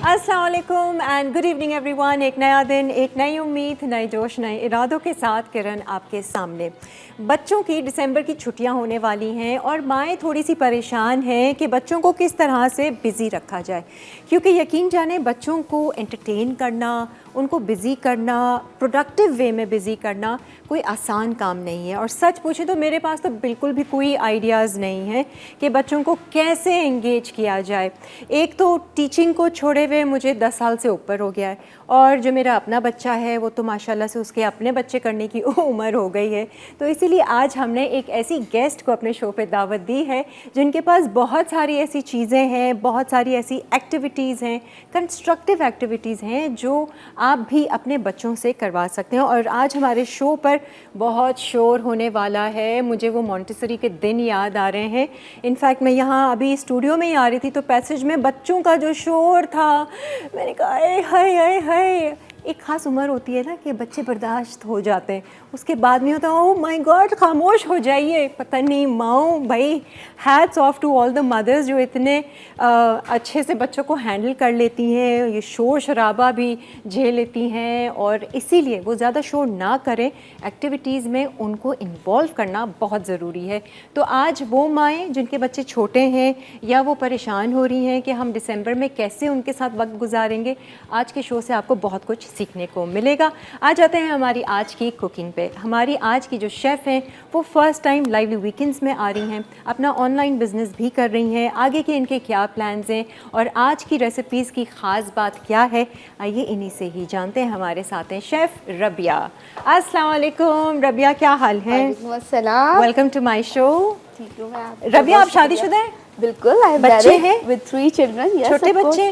अस्सलाम वालेकुम and good evening everyone. एक नया दिन, एक नई उम्मीद, नए जोश, नए इरादों के साथ किरण आपके सामने। बच्चों की दिसंबर की छुट्टियां होने वाली हैं और माएँ थोड़ी सी परेशान हैं कि बच्चों को किस तरह से बिज़ी रखा जाए, क्योंकि यकीन जाने बच्चों को एंटरटेन करना, उनको बिज़ी करना, प्रोडक्टिव वे में बिज़ी करना कोई आसान काम नहीं है। और सच पूछे तो मेरे पास तो बिल्कुल भी कोई आइडियाज़ नहीं है कि बच्चों को कैसे एंगेज किया जाए। एक तो टीचिंग को छोड़े हुए मुझे 10 साल से ऊपर हो गया है और जो मेरा अपना बच्चा है वो तो माशाल्लाह से उसके अपने बच्चे करने की उम्र हो गई है। तो इसीलिए आज हमने एक ऐसी गेस्ट को अपने शो पे दावत दी है जिनके पास बहुत सारी ऐसी चीज़ें हैं, बहुत सारी ऐसी एक्टिविटीज़ हैं, कंस्ट्रक्टिव एक्टिविटीज़ हैं जो आप भी अपने बच्चों से करवा सकते हैं। और आज हमारे शो पर बहुत शोर होने वाला है। मुझे वो मॉन्टेसरी के दिन याद आ रहे हैं। इनफैक्ट मैं यहाँ अभी स्टूडियो में ही आ रही थी तो पैसेज में बच्चों का जो शोर था, मैंने कहा हाय हाय हाय। एक ख़ास उम्र होती है ना कि बच्चे बर्दाश्त हो जाते हैं, उसके बाद में होता है ओह माय गॉड खामोश हो जाइए। पता नहीं माओ भाई, hats off to all the mothers जो इतने अच्छे से बच्चों को हैंडल कर लेती हैं, ये शोर शराबा भी झेल लेती हैं और इसीलिए वो ज़्यादा शोर ना करें। एक्टिविटीज़ में उनको इन्वॉल्व करना बहुत ज़रूरी है। तो आज वो माएँ जिनके बच्चे छोटे हैं या वो परेशान हो रही हैं कि हम दिसंबर में कैसे उनके साथ वक्त गुजारेंगे, आज के शो से आपको बहुत कुछ सीखने को मिलेगा। आ जाते हैं हमारी आज की कुकिंग पे। हमारी आज की जो शेफ़ हैं वो फर्स्ट टाइम लाइवली वीकेंड्स में आ रही हैं, अपना ऑनलाइन बिजनेस भी कर रही हैं। आगे के इनके क्या प्लान्स हैं और आज की रेसिपीज़ की ख़ास बात क्या है, आइए इन्हीं से ही जानते हैं। हमारे साथ हैं शेफ़ रबिया। अस्सलाम वालेकुम रबिया, क्या हाल है? वालेकुम अस्सलाम। Welcome to my show. ठीक हूँ मैं। रबिया, आप शादीशुदा हैं? बिल्कुल। आई एम बच्चे मैरिड हैं? With 3 children. यस, छोटे बच्चे?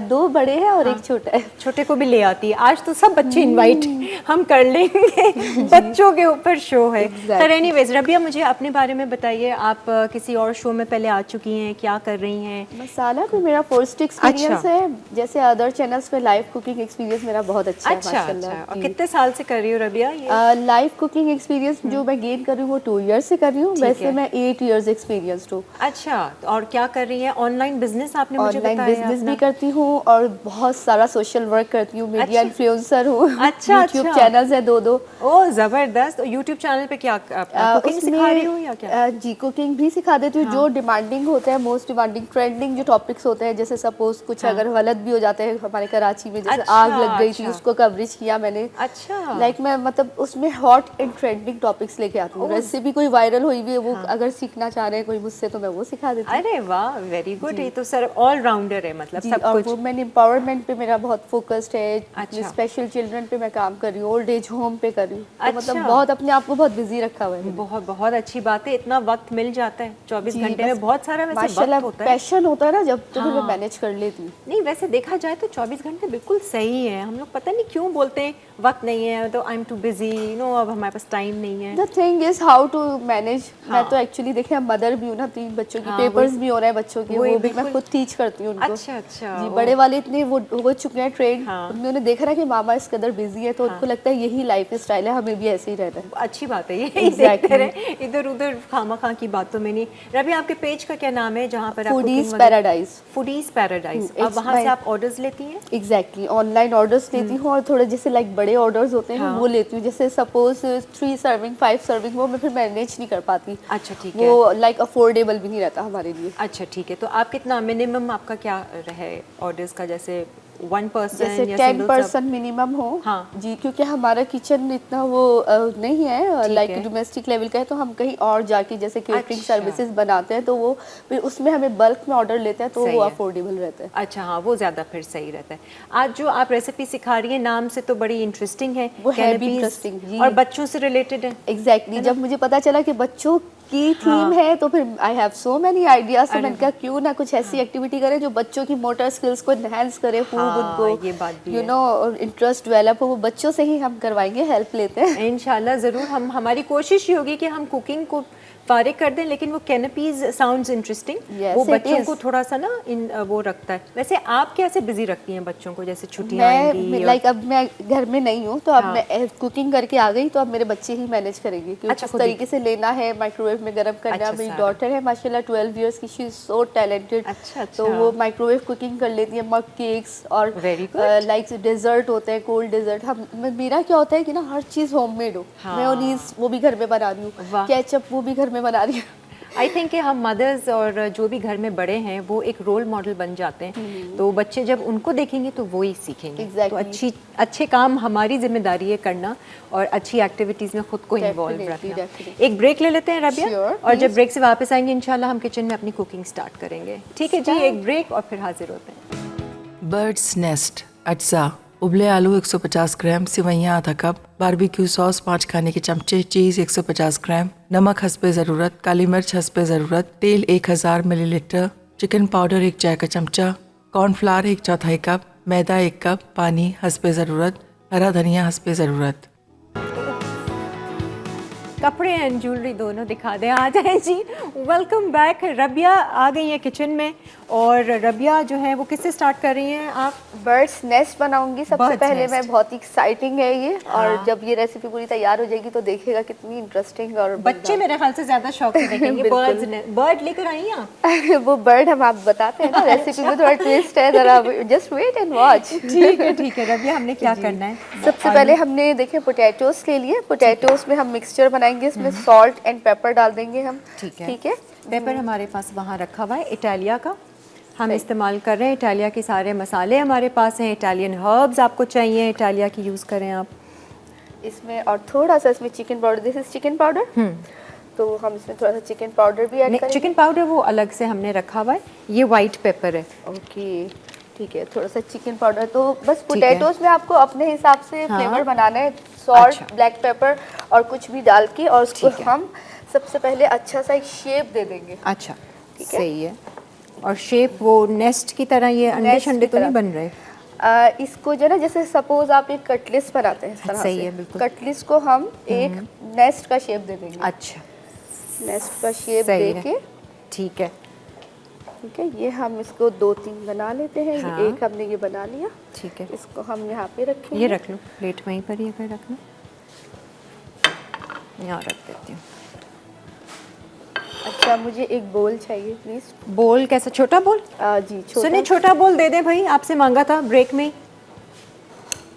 2 बड़े हैं और एक छोटा है। छोटे को भी ले आती है। आज तो सब बच्चे इनवाइट हम कर लेंगे बच्चों के ऊपर शो है। खैर एनीवेज रबिया, मुझे अपने बारे में बताइए। आप किसी और शो में पहले आ चुकी हैं, क्या कर रही हैं? मसाला तो मेरा फर्स्ट एक्सपीरियंस है। जैसे अदर चैनल्स पे लाइव कुकिंग एक्सपीरियंस मेरा बहुत अच्छा है माशाल्लाह। और कितने साल से कर रही हो रबिया ये? लाइव कुकिंग एक्सपीरियंस जो मैं गेन कर रही हूँ वो 2 इयर्स से कर रही हूँ। वैसे मैं 8 इयर्स एक्सपीरियंस्ड हूँ। अच्छा, और क्या कर रही हैं? ऑनलाइन बिजनेस आपने मुझे बताया। ऑनलाइन बिजनेस भी करती हूँ और बहुत सारा सोशल वर्क करती हूँ। मीडिया इन्फ्लुएंसर हूँ। अच्छा, यूट्यूब चैनल्स है 2। ओह जबरदस्त। यूट्यूब चैनल पे क्या कुकिंग सिखा रही हूँ या क्या? जी, कुकिंग भी सिखा देती हूँ। जो डिमांडिंग होता है, मोस्ट डिमांडिंग ट्रेंडिंग जो टॉपिक्स होते हैं, जैसे सपोज कुछ अगर गलत भी हो जाते हैं हमारे कराची में, जैसे आग लग गई थी, उसको कवरेज किया मैंने। अच्छा, लाइक मैं मतलब उसमें हॉट एंड ट्रेंडिंग टॉपिक्स लेके आती हूँ। रेसिपी कोई वायरल हुई भी है वो अगर सीखना चाह रहे हैं कोई मुझसे तो मैं वो सिखा देती हूँ। अरे वाह, वेरी गुड। ये तो सर ऑलराउंडर है, मतलब सब कुछ। वुमेन एम्पावरमेंट पे मेरा बहुत फोकस्ड है। अच्छा। स्पेशल चिल्ड्रन पे मैं काम कर रही हूँ, ओल्ड एज होम पे कर रही हूँ। तो अच्छा। मतलब बहुत अपने आप को बहुत बिजी रखा हुआ है। बहुत बहुत अच्छी बात है, इतना वक्त मिल जाता है 24 घंटे में। बहुत सारा वैसे माशाल्लाह वक्त होता है, पैशन होता है ना जब, तो मैं मैनेज कर लेती हूँ। नहीं वैसे देखा जाए तो 24 घंटे बिल्कुल सही है। हम लोग पता नहीं क्यों बोलते हैं वक्त नहीं है, तो I am too busy, no अब हमारे पास टाइम नहीं है। The thing is how to manage. मैं तो एक्चुअली देखिए मदर भी हूँ ना, 3 बच्चों की पेपर्स भी हो रहे हैं बच्चों के, वो भी मैं खुद टीच करती हूँ उनको। अच्छा अच्छा। जी, बड़े वाले इतने वो हो चुके हैं ट्रेन, उन्होंने देखा ना कि मामा इस कदर बिजी है तो उनको लगता है यही लाइफ स्टाइल है, हमें भी ऐसे ही रहना है। अच्छी बात है, यही देखते रहे इधर उधर खामा की बातों में नहीं। रवि, आपके पेज का क्या नाम है जहाँ पर आप फूडीज पैराडाइज? Foodies paradise. अब वहाँ से आप ऑर्डर्स लेती हैं? एग्जैक्टली, ऑनलाइन ऑर्डर्स लेती हूँ और थोड़े जैसे लाइक बड़े ऑर्डर्स होते हैं वो लेती हूँ। जैसे सपोज 3 सर्विंग 5 सर्विंग वो मैं फिर मैनेज नहीं कर पाती। अच्छा ठीक है, वो लाइक अफोर्डेबल भी नहीं रहता हमारे लिए। अच्छा ठीक है। तो आप कितना मिनिमम आपका क्या रहे ऑर्डर्स का? जैसे 1 पर्सन जैसे या 10 पर्सन मिनिमम हो। हाँ जी, क्योंकि हमारा किचन इतना वो नहीं है लाइक डोमेस्टिक लेवल का है, तो हम कहीं और जाके जैसे केटरिंग सर्विसेज बनाते हैं तो वो फिर उसमें हमें बल्क में ऑर्डर लेते हैं तो वो अफोर्डेबल रहता है। अच्छा हाँ, वो ज़्यादा फिर सही रहता है। आज जो आप रेसिपी सिखा रही है नाम से तो बड़ी इंटरेस्टिंग है, वो है भी इंटरेस्टिंग और बच्चों से रिलेटेड है। एग्जैक्टली, जब मुझे पता चला कि बच्चों की थीम है तो फिर I have so many ideas. तो मैंने कहा क्यों ना कुछ ऐसी एक्टिविटी करें जो बच्चों की मोटर स्किल्स को एनहांस करे, उनको ये बात भी यू नो इंटरेस्ट डेवलप हो, वो बच्चों से ही हम करवाएंगे, हेल्प लेते हैं इंशाल्लाह। ज़रूर, हमारी कोशिश ये होगी कि हम कुकिंग को फारिग कर दें, लेकिन वो कैनपीज साउंड्स इंटरेस्टिंग, Yes, वो it बच्चों is. को थोड़ा सा ना वो रखता है। वैसे आप कैसे बिजी रखती हैं बच्चों को, जैसे छुट्टियां आएंगी मैं और- लाइक अब मैं घर में नहीं हूँ तो अब हाँ। मैं कुकिंग करके आ गई, तो अब मेरे बच्चे ही मैनेज करेंगे कि अच्छा, किस खुद ही। तरीके से लेना है, माइक्रोवेव में गर्म करना अच्छा, है। मेरी सारा। डॉटर है माशाल्लाह 12 इयर्स की, शी इज सो टैलेंटेड। अच्छा, तो अच्छा। वो माइक्रोवेव कुकिंग कर लेती है, मग केक्स और Very good. लाइक डेजर्ट होते हैं, कोल्ड डेजर्ट। हम मेरा क्या होता है कि ना हर चीज़ होममेड हो। हाँ। मेयोनीज वो भी घर में बना रही वाह। हूँ, केचप वो भी घर में बना रही हूँ। आई थिंक कि हम मदर्स और जो भी घर में बड़े हैं वो एक रोल मॉडल बन जाते हैं, तो बच्चे जब उनको देखेंगे तो वो ही सीखेंगे। तो Exactly. अच्छे काम हमारी जिम्मेदारी है करना, और अच्छी एक्टिविटीज़ में खुद को इन्वॉल्व Definitely, रखना। definitely. एक ब्रेक ले लेते हैं रबिया, Sure, और जब please. ब्रेक से वापस आएंगे इंशाल्लाह हम किचन में अपनी कुकिंग स्टार्ट करेंगे। ठीक है जी, एक ब्रेक और फिर हाजिर होते हैं। बर्ड्स नेस्ट अज्जा, उबले आलू 150 ग्राम, सिवैयाँ आधा कप, बारबेक्यू सॉस 5 खाने के चमचे, चीज़ 150 ग्राम, नमक हस्बे ज़रूरत, काली मिर्च हस्बे ज़रूरत, तेल 1000 मिलीलीटर, चिकन पाउडर 1 चाय का चमचा, कॉर्नफ्लावर 1/4 कप, मैदा 1 कप, पानी हस्बे ज़रूरत, हरा धनिया हस्बे ज़रूरत। कपड़े एंड ज्वेलरी दोनों दिखा दें, आ जाए जी। Welcome back. रबिया आ गई है किचन में, और रबिया जो है वो किससे स्टार्ट कर रही हैं आप? बर्ड्स नेस्ट बनाऊंगी सबसे Birds पहले nest. मैं। बहुत ही एक्साइटिंग है ये, और हाँ। जब ये रेसिपी पूरी तैयार हो जाएगी तो देखिएगा कितनी इंटरेस्टिंग और बच्चे मेरे ख्याल से ज्यादा शौक से देखेंगे। बिल्कुल। बर्ड लेकर आई हैं आप? वो बर्ड हम आप बताते हैं ना, रेसिपी में थोड़ा ट्विस्ट है, जरा जस्ट वेट एंड वॉच। ठीक है रबिया, हमने क्या करना है? सबसे पहले हमने देखिए पोटैटोस ले लिए। पोटैटोस में हम मिक्सचर बनाएंगे, इसमें सॉल्ट एंड पेपर डाल देंगे हम। ठीक है। ठीक है। पेपर हमारे पास वहाँ रखा हुआ है, इटालिया का हम इस्तेमाल कर रहे हैं। इटालिया के सारे मसाले हमारे पास हैं। इटालियन हर्ब्स आपको चाहिए, इटालिया की यूज़ करें आप। इसमें और थोड़ा सा इसमें chicken powder, this is chicken powder, तो हम इसमें थोड़ा सा चिकन पाउडर भी ऐड नहीं, करेंगे। चिकन पाउडर वो अलग से हमने रखा हुआ है, ये वाइट पेपर है। ओके ठीक है, थोड़ा सा चिकन पाउडर। तो बस ठीक है। पोटैटोस में आपको अपने हिसाब से हाँ। फ्लेवर बनाना है, सॉल्ट, अच्छा। ब्लैक पेपर और कुछ भी डाल के, और उसको ठीक है। हम सबसे पहले अच्छा सा एक शेप दे देंगे। अच्छा, ठीक है। सही है। और शेप वो नेस्ट की तरह, ये अंडे नेस्ट शंडे की तो नहीं तरह। बन रहे? इसको जो ना, जैसे सपोज आप एक कटलिस बनाते हैं इस तरह सही से, है, बिल्कुल। कटलिस को हम एक नेस्ट का शेप दे देंगे। अच्छा, नेस्ट का शेप सही दे है। के, ठीक है। ठीक है, ये हम इसको 2-3 बना लेते हैं। हाँ। ये एक हमने ये बना लिया, ठीक है, इसको हम यहाँ पे रखेंगे। ये रख लो प्लेट वहीं पर, ये पर रखना, यहाँ रख देती हूँ। अच्छा, मुझे एक बोल चाहिए प्लीज। बोल कैसा, छोटा बोल? जी छोटा। सुनिए, छोटा बोल दे दें भाई, आपसे मांगा था ब्रेक में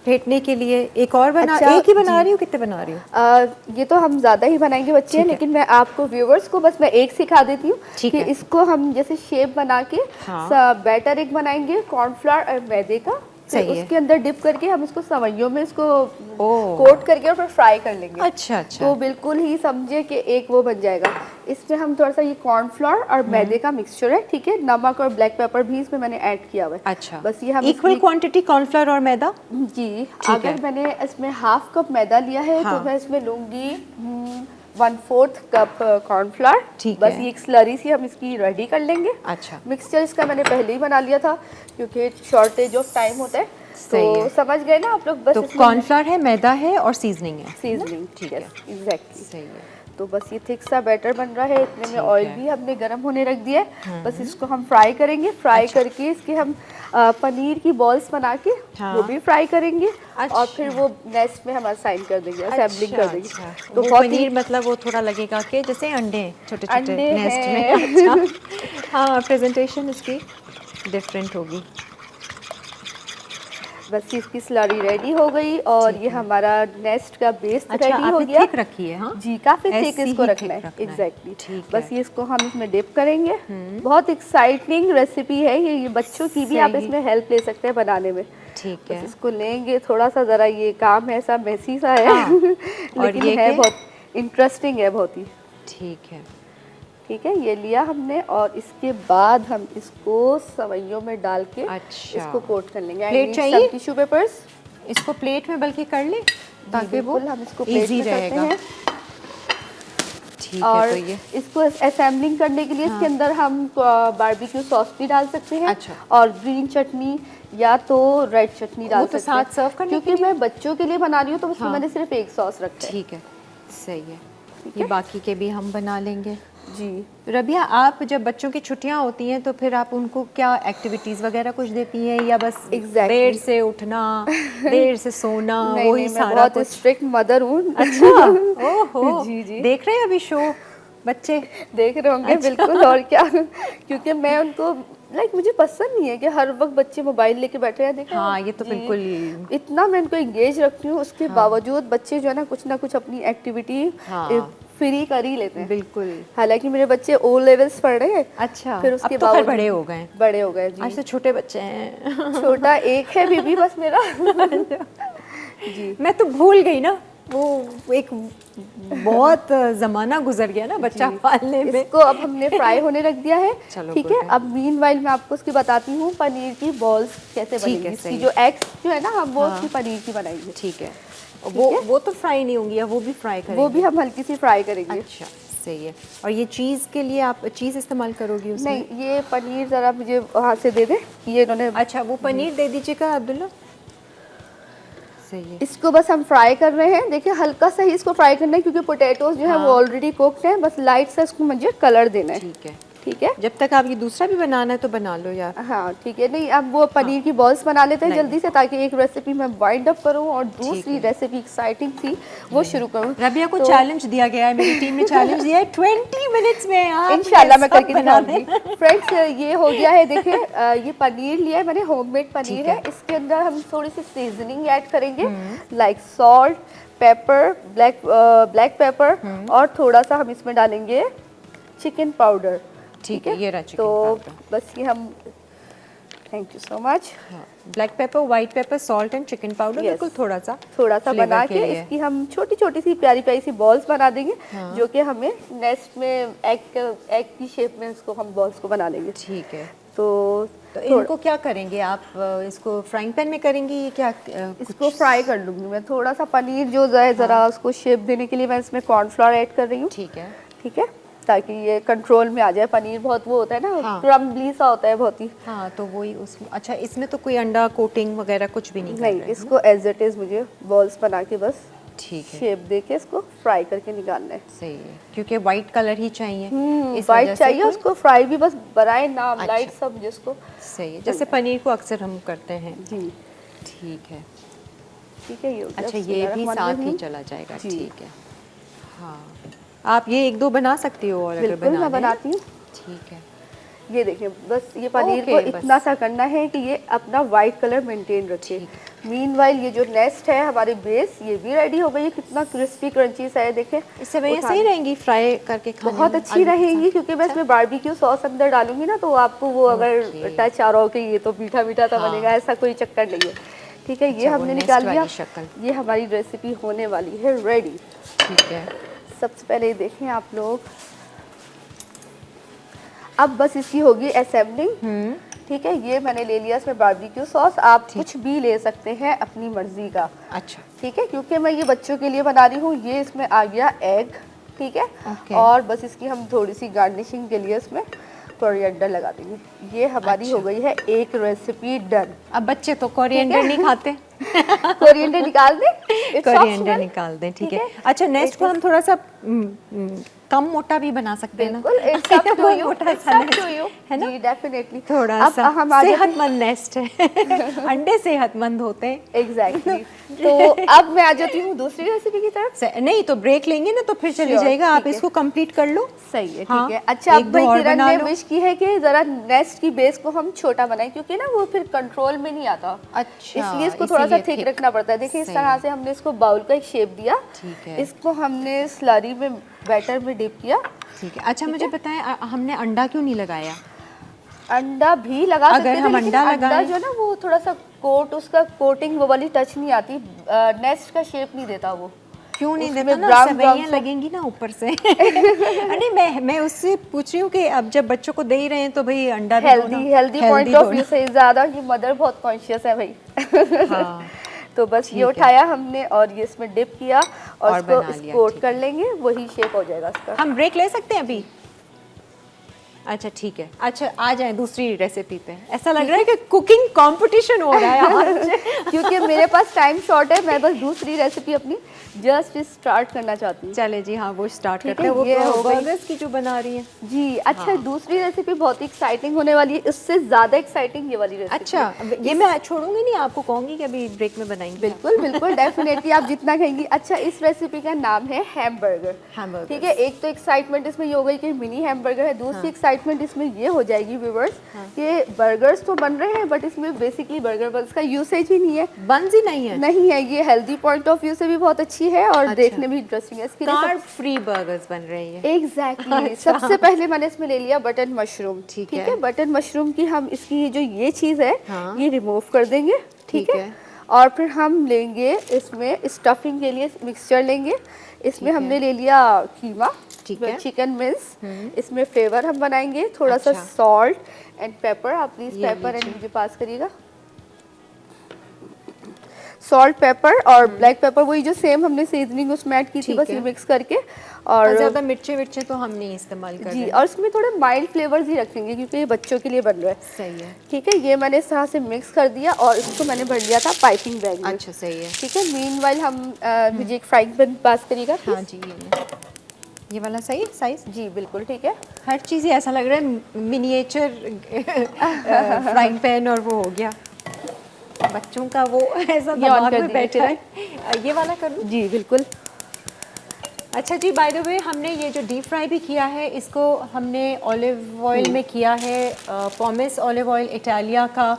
फेंटने के लिए। एक और बना, अच्छा, एक ही बना जी। रही हूँ, कितने बना रही हूँ? ये तो हम ज़्यादा ही बनाएंगे बच्चे हैं, ठीक है। लेकिन मैं आपको व्यूवर्स को बस मैं एक सिखा देती हूँ ठीक कि है। इसको हम जैसे शेप बना के हाँ। बैटर एक बनाएंगे कॉर्नफ्लावर और मैदे का, फिर सही है। उसके अंदर डिप करके हम इसको सवैयों में इसको ओह। कोट करके और फिर फ्राई कर लेंगे। अच्छा अच्छा, तो बिल्कुल ही समझे कि एक वो बन जाएगा। इसमें हम थोड़ा सा ये कॉर्नफ्लावर और मैदे का मिक्सचर है, ठीक है, नमक और ब्लैक पेपर भी इसमें मैंने ऐड किया हुआ है। अच्छा, बस ये हम इक्वल इसकी- क्वांटिटी कॉर्नफ्लोर और मैदा? जी, है। अगर मैंने इसमें 1/2 कप मैदा लिया है हाँ। तो मैं इसमें लूंगी 1/4 कप कॉर्नफ्लावर। ठीक बस है। ये एक स्लरी सी हम इसकी रेडी कर लेंगे। अच्छा, मिक्सचर इसका मैंने पहले ही बना लिया था क्योंकि शॉर्टेज ऑफ टाइम होता है, सही तो है। समझ गए ना आप लोग। बस तो कॉर्नफ्लोर है, मैदा है और सीजनिंग है। सीजनिंग, ठीक है, है। एग्जैक्टली। सही है। तो बस ये थिक सा बैटर बन रहा है, इतने में ठीक ऑयल है। भी हमने गर्म होने रख दिया है। बस इसको हम फ्राई करेंगे, फ्राई अच्छा। करके इसके हम पनीर की बॉल्स बना के हाँ। वो भी फ्राई करेंगे, अच्छा। और फिर वो नेस्ट में हम असाइन कर देंगे, असेंबलिंग कर देंगे। अच्छा। तो वो बहुत ही पनीर मतलब वो थोड़ा लगेगा कि जैसे अंडे छोटे छोटे अंडे नेस्ट में। हैं। अच्छा, हाँ, प्रेजेंटेशन इसकी डिफरेंट होगी। बस इसकी स्लरी रेडी हो गई, और ठीक ये है। हमारा नेस्ट का बेस अच्छा, रेडी हो आपने गया। थिक रखी है? हाँ जी, काफी ऐसी थिक इसको ही रखना thick है, रखना है। एग्जैक्टली। ठीक बस है। ये इसको हम इसमें डिप करेंगे। बहुत एक्साइटिंग रेसिपी है ये बच्चों की भी आप सही। इसमें हेल्प ले सकते हैं बनाने में। ठीक बस है। इसको लेंगे, थोड़ा सा जरा ये काम है ऐसा मेसी सा है, हाँ। और लेकिन ये है कि- बहुत इंटरेस्टिंग है, बहुत ही। ठीक है। ठीक है, ये लिया हमने, और इसके बाद हम इसको सवैयों में डाल के अच्छा। इसको कोट कर लेंगे। प्लेट चाहिए? Tissue papers. इसको प्लेट में बल्कि कर लें ताकि वो बिल्कुल, हम इसको प्लेट इजी में करते रहेगा। हैं। ठीक और है, तो ये इसको असेंबलिंग करने के लिए इसके अंदर हम बारबेक्यू सॉस भी डाल सकते हैं। अच्छा। और ग्रीन चटनी या तो रेड चटनी डाल वो तो सकते हैं। साथ सर्व करने के क्योंकि मैं बच्चों के लिए बना रही हूँ तो उसमें हाँ। मैंने सिर्फ एक सॉस रखा है। ठीक है, सही है। ये बाकी के भी हम बना लेंगे जी। रबिया। आप जब बच्चों की छुट्टियां होती हैं तो फिर आप उनको क्या एक्टिविटीज वगैरह कुछ देती हैं या बस देर से उठना देर से सोना नहीं, वही नहीं, मैं सारा बहुत कुछ? स्ट्रिक्ट मदर हूँ। अच्छा, ओहो, जी, जी। देख रहे हैं अभी शो बच्चे? देख रहे होंगे बिल्कुल, और क्या। क्योंकि मैं उनको मुझे पसंद नहीं है कि हर वक्त बच्चे मोबाइल लेके बैठे हैं। देखें हाँ, ये तो जी, बिल्कुल इतना मैं उनको एंगेज रखती हूँ, उसके बावजूद बच्चे जो है ना कुछ अपनी एक्टिविटी फ्री कर ही लेते हैं। बिल्कुल। हालांकि मेरे बच्चे ओ लेवल्स पढ़ रहे हैं। अच्छा, फिर उसके अब तो खैर बड़े हो गए। बड़े हो गए जी। आज तो छोटे बच्चे हैं। छोटा एक है बीबी बस मेरा। जी, मैं तो भूल गई ना, वो एक बहुत जमाना गुजर गया ना बच्चा पालने में। इसको अब हमने फ्राई होने रख दिया है। ठीक है, अब मीनवाइल मैं आपको उसकी बताती हूँ पनीर की बॉल्स कैसे बनेंगी। इसकी जो एग्स जो है ना, हम वो उसकी पनीर की बनाएंगे। ठीक है, वो तो फ्राई नहीं होंगी, वो भी फ्राई करेंगे? वो भी हम हल्की सी फ्राई करेंगे। अच्छा, सही है। और ये चीज़ के लिए आप चीज़ इस्तेमाल करोगी उसमें? नहीं, ये पनीर ज़रा मुझे वहाँ से दे दे, ये इन्होंने। अच्छा, वो पनीर दे दीजिएगा अब्दुल्ला। सही है। इसको बस हम फ्राई कर रहे हैं। देखिए हल्का सा ही इसको फ्राई करना है क्योंकि पोटैटोज जो है वो ऑलरेडी कुक्ड हैं, बस लाइट सा इसको मुझे कलर देना है। ठीक है, ठीक है। जब तक आप ये दूसरा भी बनाना है तो बना लो यार। हाँ ठीक है। नहीं, अब वो पनीर की बॉल्स बना लेते हैं जल्दी से, ताकि एक रेसिपी मैं वाइंड अप करूँ और दूसरी रेसिपी एक्साइटिंग थी वो शुरू करूँ। रबिया को चैलेंज दिया गया है, मेरी टीम ने चैलेंज दिया है 20 मिनट्स में आप इंशाल्लाह मैं करके दिखाऊंगी। फ्रेंड्स, ये हो गया है। देखिए ये पनीर लिया है मैंने, होममेड पनीर है। इसके अंदर हम थोड़ी सी सीजनिंग ऐड करेंगे, like salt, paper, black pepper, और थोड़ा सा हम इसमें डालेंगे चिकन पाउडर। ठीक है, ये रहा चिकन तो पाउडर। बस ये हम, thank you so much. Black pepper, white paper, salt and chicken powder, बिल्कुल थोड़ा सा बना के इसकी हम छोटी छोटी सी प्यारी प्यारी सी बॉल्स बना देंगे। जो कि हमें नेक्स्ट में एग की शेप में इसको हम बॉल्स को बना लेंगे। ठीक है। तो इनको क्या करेंगे आप? इसको फ्राइंग पैन में करेंगे ये क्या? इसको फ्राई कर लूंगी मैं। थोड़ा सा पनीर जो है ज़रा उसको शेप देने के लिए मैं इसमें कॉर्नफ्लोर ऐड कर रही हूँ। ठीक है, ठीक है, ताकि ये कंट्रोल में आ जाए। पनीर बहुत वो होता है ना, क्रम्बली सा होता है बहुत ही। हाँ, तो वही उसमें। अच्छा, इसमें तो कोई अंडा कोटिंग वगैरह कुछ भी नहीं कर नहीं, रहे हैं? इसको एज इट इज मुझे बॉल्स बना के बस ठीक है, शेप दे के इसको फ्राई करके निकालना है। सही है, क्योंकि वाइट कलर ही चाहिए। इस वाइट वजह से चाहिए, उसको फ्राई भी बस बनाए ना, अच्छा। लाइट सब जिसको। सही है, जैसे पनीर को अक्सर हम करते हैं जी। ठीक है। ठीक है, ये हो गया। अच्छा, ये भी साथ ही चला जाएगा। जी। ठीक है। हाँ, आप ये एक दो बना सकती हो और अगर बिल्कुल मैं बनाती हूँ। ठीक है। ये देखिए, बस ये पनीर ओके, को बस। इतना सा करना है कि ये अपना वाइट कलर मेंटेन रखे। मीनवाइल ये जो नेस्ट है हमारी बेस, ये भी रेडी हो गई है। कितना क्रिस्पी क्रंची सा है, देखें। इससे भैया सही रहेंगी फ्राई करके खाने बहुत में? अच्छी रहेंगी क्योंकि मैं इसमें बारबेक्यू सॉस अंदर डालूंगी ना, तो आपको वो अगर टच आ रहा हो कि ये तो मीठा मीठा सा बनेगा, ऐसा कोई चक्कर नहीं है। ठीक है, ये हमने निकाल लिया। ये हमारी रेसिपी होने वाली है रेडी। ठीक है। सबसे पहले देखें आप लोग, अब बस इसकी होगी असेंबलिंग। ठीक है, ये मैंने ले लिया इसमें बारबेक्यू सॉस। आप कुछ भी ले सकते हैं अपनी मर्जी का। अच्छा, ठीक है, क्योंकि मैं ये बच्चों के लिए बना रही हूँ। ये इसमें आ गया एग। ठीक है, और बस इसकी हम थोड़ी सी गार्निशिंग के लिए इसमें कोरिएंडर लगा देंगे। ये हमारी हो गई है एक रेसिपी डन। अब बच्चे तो कोरिएंडर नहीं खाते। कोरिएंडर निकाल दें, कोरिएंडर निकाल दें। ठीक है। अच्छा, नेक्स्ट को हम थोड़ा सा कम मोटा भी बना सकते हैं ना? बिल्कुल, इट्स अप टू यू, मोटा इट्स सा अप टू यू। है ना? जी, डेफिनेटली। थोड़ा सा हम आ जाते हैं सेहतमंद नेस्ट है। अंडे सेहतमंद होते हैं। एग्जैक्टली। तो अब मैं आ जाती हूँ दूसरी रेसिपी की तरफ। नहीं तो ब्रेक लेंगे ना, तो फिर चली जाएगा। आप इसको कंप्लीट कर लो। सही है, हाँ, ठीक है। अच्छा, अब भाई किरण ने लो। विश की है कि जरा नेस्ट की बेस को हम छोटा बनाएं, क्योंकि ना वो फिर कंट्रोल में नहीं आता। अच्छा, इसलिए इसको थोड़ा सा थिक रखना पड़ता है। देखिए, इस तरह से हमने इसको बाउल का एक शेप दिया। ठीक है। इसको हमने स्लरी में, बैटर में डिप किया। ठीक है। अच्छा, मुझे बताएं, हमने अंडा क्यों नहीं लगाया? अंडा भी लगा सकते अगर थे, हम लेकिन अंडा अंडा लगाएं जो है ना वो थोड़ा सा उसका कोटिंग वो वाली टच नहीं आती, नेस्ट का शेप नहीं देता वो। क्यों नहीं उसमें देता ना? brown सेवइयां brown लगेंगी ना ऊपर से। अरे मैं उससे पूछ रही हूँ कि अब जब बच्चों को दे ही रहे हैं तो भाई अंडा भी हेल्दी पॉइंट ऑफ व्यू से ज़्यादा ये मदर बहुत कॉन्शियस है भाई। हाँ। तो बस ये उठाया हमने और ये इसमें डिप किया और इसको कोट कर लेंगे, वही शेप हो जाएगा इसका। हम ब्रेक ले सकते हैं अभी? अच्छा ठीक है। अच्छा आ जाए दूसरी रेसिपी पे। ऐसा लग रहा है कि कुकिंग कंपटीशन हो रहा है आज। क्योंकि मेरे पास टाइम शॉर्ट है, मैं बस दूसरी रेसिपी अपनी जस्ट स्टार्ट करना चाहती हूँ। चले जी हाँ, वो स्टार्ट ठीक करते है, हैं। वो ये हो गई। बर्गर्स की जो बना रही है। जी अच्छा, दूसरी रेसिपी बहुत ही एक्साइटिंग होने वाली है, इससे ज़्यादा एक्साइटिंग ये वाली रेसिपी। अच्छा अब ये मैं छोड़ूंगी नहीं, आपको कहूंगी कि अभी ब्रेक में बनाएंगे। बिल्कुल बिल्कुल, डेफिनेटली आप जितना कहेंगी। अच्छा, इस रेसिपी का नाम है हैमबर्गर। हैमबर्गर। ठीक है, एक तो एक्साइटमेंट इसमें ये हो गई कि मिनी हैमबर्गर है, दूसरी एक्साइटमेंट इसमें ये हो जाएगी व्यूअर्स कि बर्गर्स तो बन रहे हैं बट इसमें बेसिकली बर्गर बन्स का यूसेज ही नहीं है। बंस ही नहीं है। नहीं है, ये हेल्दी पॉइंट ऑफ व्यू से भी बहुत अच्छी है और अच्छा। देखने में इंटरेस्टिंग है। इसके लिए कार्ब फ्री बर्गर्स बन रही है। एग्जैक्टली सबसे पहले मैंने इसमें ले लिया बटन मशरूम। ठीक ठीक है। है, बटन मशरूम की हम इसकी जो ये चीज़ है हाँ। ये रिमूव कर देंगे। ठीक ठीक है, है। और फिर हम लेंगे इसमें स्टफिंग के लिए मिक्सचर लेंगे। इसमें ठीक हमने है। ले लिया कीमा, ठीक है। Chicken mince. इसमें फ्लेवर हम बनाएंगे थोड़ा सा अच्छा। Salt and paper. आप प्लीज ये पेपर एंड लीजिए। मुझे पास करिएगा। सॉल्ट, पेपर और ब्लैक पेपर, वही जो सेम हमने सीजनिंग उसमें ऐड की थी, ठीक बस है। ये मिक्स करके। और और ज़्यादा मिर्चे विर्चे तो हम नहीं इस्तेमाल कर जी, रहे। और इसमें थोड़े माइल्ड फ्लेवर्स ही रखेंगे क्योंकि ये बच्चों के लिए बन रहा है। सही है। ठीक है, ये मैंने इस तरह से मिक्स कर दिया और इसको मैंने भर लिया था पाइपिंग बैग में। अच्छा सही है। ठीक है, मीनवाइल हम मुझे एक फ्राइंग पैन पास करिएगा please? हाँ जी ये वाला सही है साइज। जी बिल्कुल ठीक है। हर चीज़ ही ऐसा लग रहा है मिनिएचर फ्राइंग पैन, और वो हो गया बच्चों का वो ऐसा ये on दिमाग कर में दीजिए, बैठा है। ये वाला कर दूँ? जी बिल्कुल। अच्छा जी, बाय द वे हमने ये जो डीप फ्राई भी किया है इसको हमने ऑलिव ऑयल में किया है, पॉमेस ऑलिव ऑयल इटालिया का।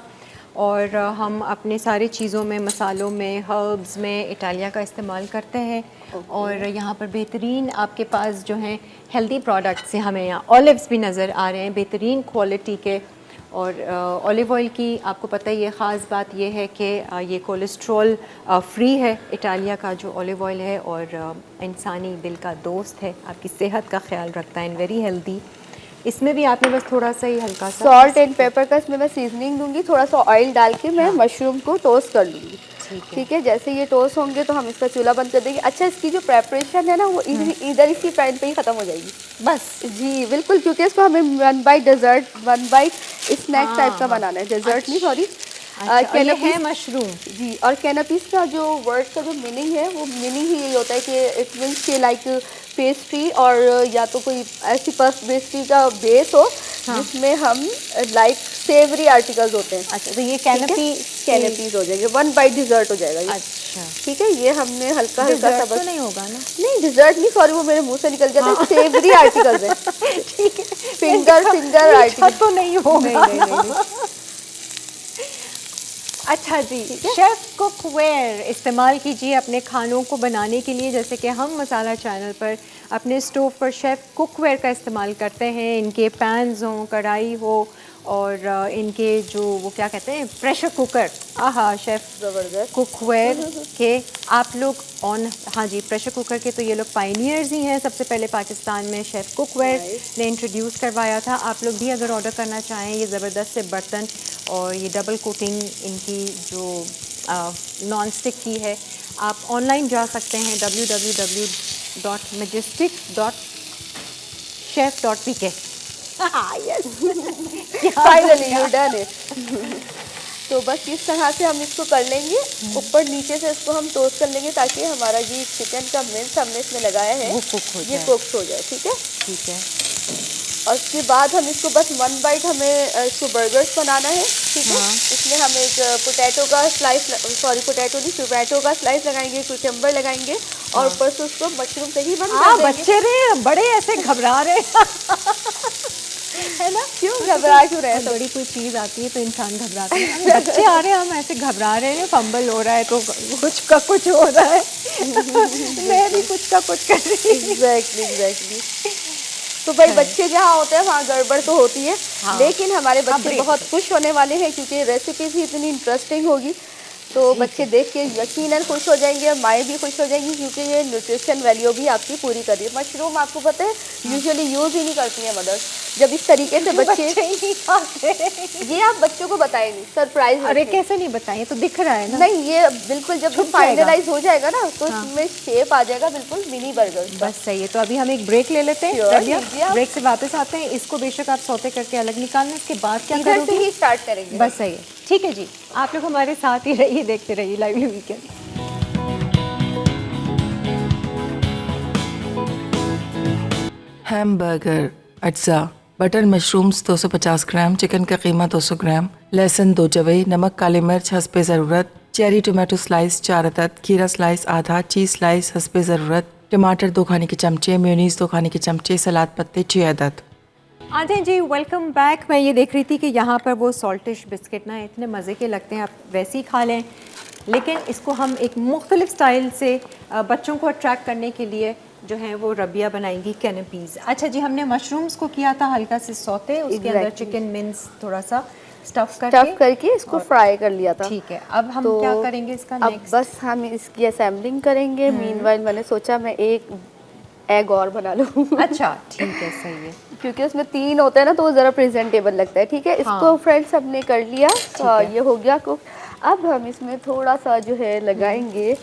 और हम अपने सारी चीज़ों में, मसालों में, हर्ब्स में इटालिया का इस्तेमाल करते हैं। और यहाँ पर बेहतरीन आपके पास जो हैं हेल्दी प्रोडक्ट्स हैं, हमें यहाँ ऑलिव्स भी नज़र आ रहे हैं बेहतरीन क्वालिटी के। और ऑलिव ऑयल की आपको पता ही है, ख़ास बात ये है कि ये कोलेस्ट्रॉल फ्री है इटालिया का जो ऑलिव ऑयल है, और इंसानी दिल का दोस्त है, आपकी सेहत का ख्याल रखता है एंड वेरी हेल्दी। इसमें भी आपने बस थोड़ा सा ही हल्का सा सॉल्ट एंड पेपर का इसमें मैं सीजनिंग दूंगी, थोड़ा सा ऑयल डाल के मैं मशरूम को टोस्ट कर लूँगी। ठीक है, जैसे ये टोस्ट होंगे तो हम इसका चूल्हा बंद कर देंगे। अच्छा, इसकी जो प्रेपरेशन है ना वो इधर इसी पैन पे ही खत्म हो जाएगी बस। जी बिल्कुल, क्योंकि इसको हमें one bite dessert, one bite snack type का बनाना है, डेजर्ट नहीं सॉरी। अच्छा, ये है मशरूम। जी, और कैनपीस का जो वर्ड का जो मीनिंग है वो मीनिंग ही यही होता है कि इट मीन्स के लाइक पेस्ट्री, और या तो कोई ऐसी पेस्ट्री का बेस हो जिसमें हम लाइक सेवरी आर्टिकल्स होते हैं। अच्छा, तो ये कैनपीस हो जाएंगे, वन बाइट डिजर्ट हो जाएगा ये। अच्छा ठीक है, ये हमने हल्का हल्का सा तो बस, नहीं होगा ना? नहीं डिजर्ट नहीं, सॉरी वो मेरे मुंह से निकल जाता है, सेवरी आर्टिकल्स है। ठीक है, फिंगर आर्टिकल तो नहीं होगा। नहीं। अच्छा जी, शेफ़ कुकवेयर इस्तेमाल कीजिए अपने खानों को बनाने के लिए। जैसे कि हम मसाला चैनल पर अपने स्टोव पर शेफ़ कुकवेयर का इस्तेमाल करते हैं। इनके पैन्स हों, कढ़ाई हो, और इनके जो वो क्या कहते हैं प्रेशर कुकर, आहा शेफ़ जबरदस्त कुकवेयर के आप लोग हाँ जी, प्रेशर कुकर के तो ये लोग पायनियर्स ही हैं। सबसे पहले पाकिस्तान में शेफ़ कुकवेयर ने इंट्रोड्यूस करवाया था। आप लोग भी अगर ऑर्डर करना चाहें ये ज़बरदस्त से बर्तन, और ये डबल कोटिंग इनकी जो नॉन स्टिक की है, आप ऑनलाइन जा सकते हैं www.majestic.chef.pk। Finally you done it. तो बस इस तरह से हम इसको कर लेंगे, ऊपर नीचे से इसको हम टोस्ट कर लेंगे ताकि हमारा ये चिकन का मिन्स हमने इसमें लगाया है वो कुक हो ये जाए। कुक हो जाए। ठीक है, ठीक है। और उसके बाद हम इसको बस वन बाइट हमें इसको बर्गर्स बनाना है। ठीक है, इसमें हम एक पोटैटो का स्लाइस, सॉरी पोटैटो नहीं, टोमेटो का स्लाइस लगाएंगे, कुचम्बर लगाएंगे, और ऊपर से उसको मशरूम से ही बन कर देंगे। बच्चे रहे बड़े ऐसे घबरा रहे है ना? क्यों घबरा क्यों रहे हैं? बड़ी कोई चीज़ आती है तो इंसान घबराता है। बच्चे आ रहे हैं, हम ऐसे घबरा रहे हैं, फंबल हो रहा है तो कुछ का कुछ हो रहा है। मैं भी कुछ का कुछ कर रही हूँ। एग्जैक्टली। तो भाई बच्चे जहाँ होते हैं वहाँ गड़बड़ तो होती है, लेकिन हमारे बच्चे बहुत खुश होने वाले हैं क्योंकि रेसिपीज ही इतनी इंटरेस्टिंग होगी। तो बच्चे देख के यकीनन खुश हो जाएंगे और माएँ भी खुश हो जाएंगी, क्योंकि ये न्यूट्रिशन वैल्यू भी आपकी पूरी कर रही है। मशरूम आपको पता है यूजुअली यूज़ ही नहीं करती हैं मदर्स। जब इस तरीके से बच्चे नहीं खाते। ये आप बच्चों को बताएंगे, सरप्राइज। अरे कैसे नहीं बताएं, तो दिख रहा है ना। नहीं, ये बिल्कुल जब छुप फाइनलाइज हो जाएगा ना तो हाँ। इसमें शेप आ जाएगा बिल्कुल मिनी बर्गर। बस सही है। तो अभी हम एक ब्रेक ले लेते हैं Sure, रबिया, लीजिए आप। ब्रेक से वापस आते हैं। इसको बेशक आप सौते करके अलग निकालना, इसके बाद क्या इधर से करोगे? ही स्टार्ट करेंगे। बस सही है, ठीक है जी। आप लोग हमारे साथ ही रहिए, देखते रहिए लाइवली वीकेंड। हैमबर्गर, अज्जा, बटर मशरूम्स 250 ग्राम, चिकन का कीमा 200 ग्राम, लहसुन 2 जवे, नमक, काली मिर्च हस्बे ज़रूरत, चेरी टोमेटो स्लाइस 4 अदद, खीरा स्लाइस आधा, चीज़ स्लाइस हस्बे ज़रूरत, टमाटर 2 खाने के चमचे, मेयोनीज़ 2 खाने के चमचे, सलाद पत्ते 6 अदद। आते जी, वेलकम बैक। मैं ये देख रही थी कि यहाँ पर वो सॉल्टिश बिस्किट ना इतने मज़े के लगते हैं, आप वैसे ही खा लें, लेकिन इसको हम एक मुख्तलिफ स्टाइल से बच्चों को अट्रैक्ट करने के लिए जो है वो रबिया बनाएंगी कैनपीज़। अच्छा जी, हमने मशरूम्स को किया था हल्का से सौते, उसके अंदर Exactly. चिकन मिन्स थोड़ा सा स्टफ करके इसको फ्राई कर लिया था। ठीक है, अब हम क्या करेंगे इसका अब नेक्स्ट? बस हम इसकी असेंबलिंग करेंगे। मीनवाइल मैंने सोचा मैं एक एग और बना लूँ। अच्छा ठीक है, सही है। क्योंकि उसमें 3 होते हैं ना तो वो ज़रा प्रेजेंटेबल लगता है। ठीक है, इसको फ्रेंड्स हमने कर लिया, ये हो गया कुक। अब हम इसमें थोड़ा सा जो है लगाएंगे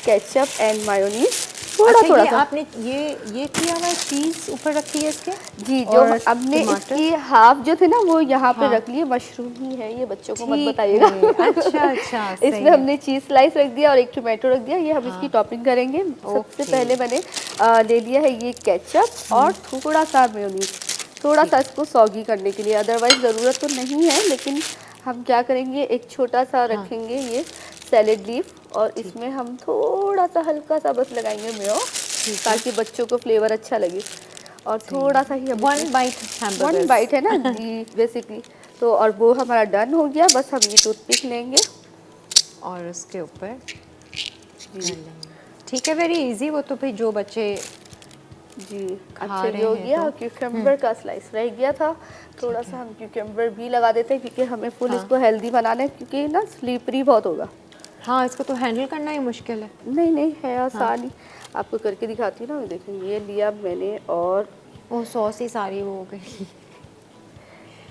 केचप एंड मायोनीज, थोड़ा अच्छा, थोड़ा ये सा। आपने ये किया हुआ चीज़ ऊपर रखी है इसके? जी, जो और हमने टमाटर? इसकी हाफ जो थे ना वो यहाँ पे हाँ। रख लिए। मशरूम ही है ये, बच्चों को मत ठीक बताइएगा। है, अच्छा अच्छा, सही इसमें है। हमने चीज़ स्लाइस रख दिया और एक टोमेटो रख दिया। ये हम इसकी टॉपिंग करेंगे। सबसे पहले मैंने ले लिया है ये केचप और थोड़ा सा मेयोनीज, थोड़ा सा इसको सॉगी करने के लिए। अदरवाइज ज़रूरत तो नहीं है, लेकिन हम क्या करेंगे, एक छोटा सा रखेंगे ये सैलेड लीफ, और इसमें हम थोड़ा सा हल्का सा बस लगाएंगे मेयो, ताकि बच्चों को फ्लेवर अच्छा लगे। और थोड़ा सा ही वन बाइट है ना जी बेसिकली। तो और वो हमारा डन हो गया। बस हम ये टूथपिक लेंगे और उसके ऊपर ठीक है, वेरी इजी। वो तो भाई जो बच्चे जी खा अच्छे रहे भी हो हैं गया। तो। क्यूकम्बर का स्लाइस रह गया था, थोड़ा सा हम क्यूकम्बर भी लगा देते हैं, क्योंकि हमें फुल इसको हेल्दी बनाना है, क्योंकि ना स्लीपरी बहुत होगा। हाँ, इसको तो हैंडल करना ही मुश्किल है। नहीं नहीं है आसान ही। आपको करके दिखाती हूँ ना। देखिए ये लिया मैंने, और वो सॉस ही सारी वो हो गई।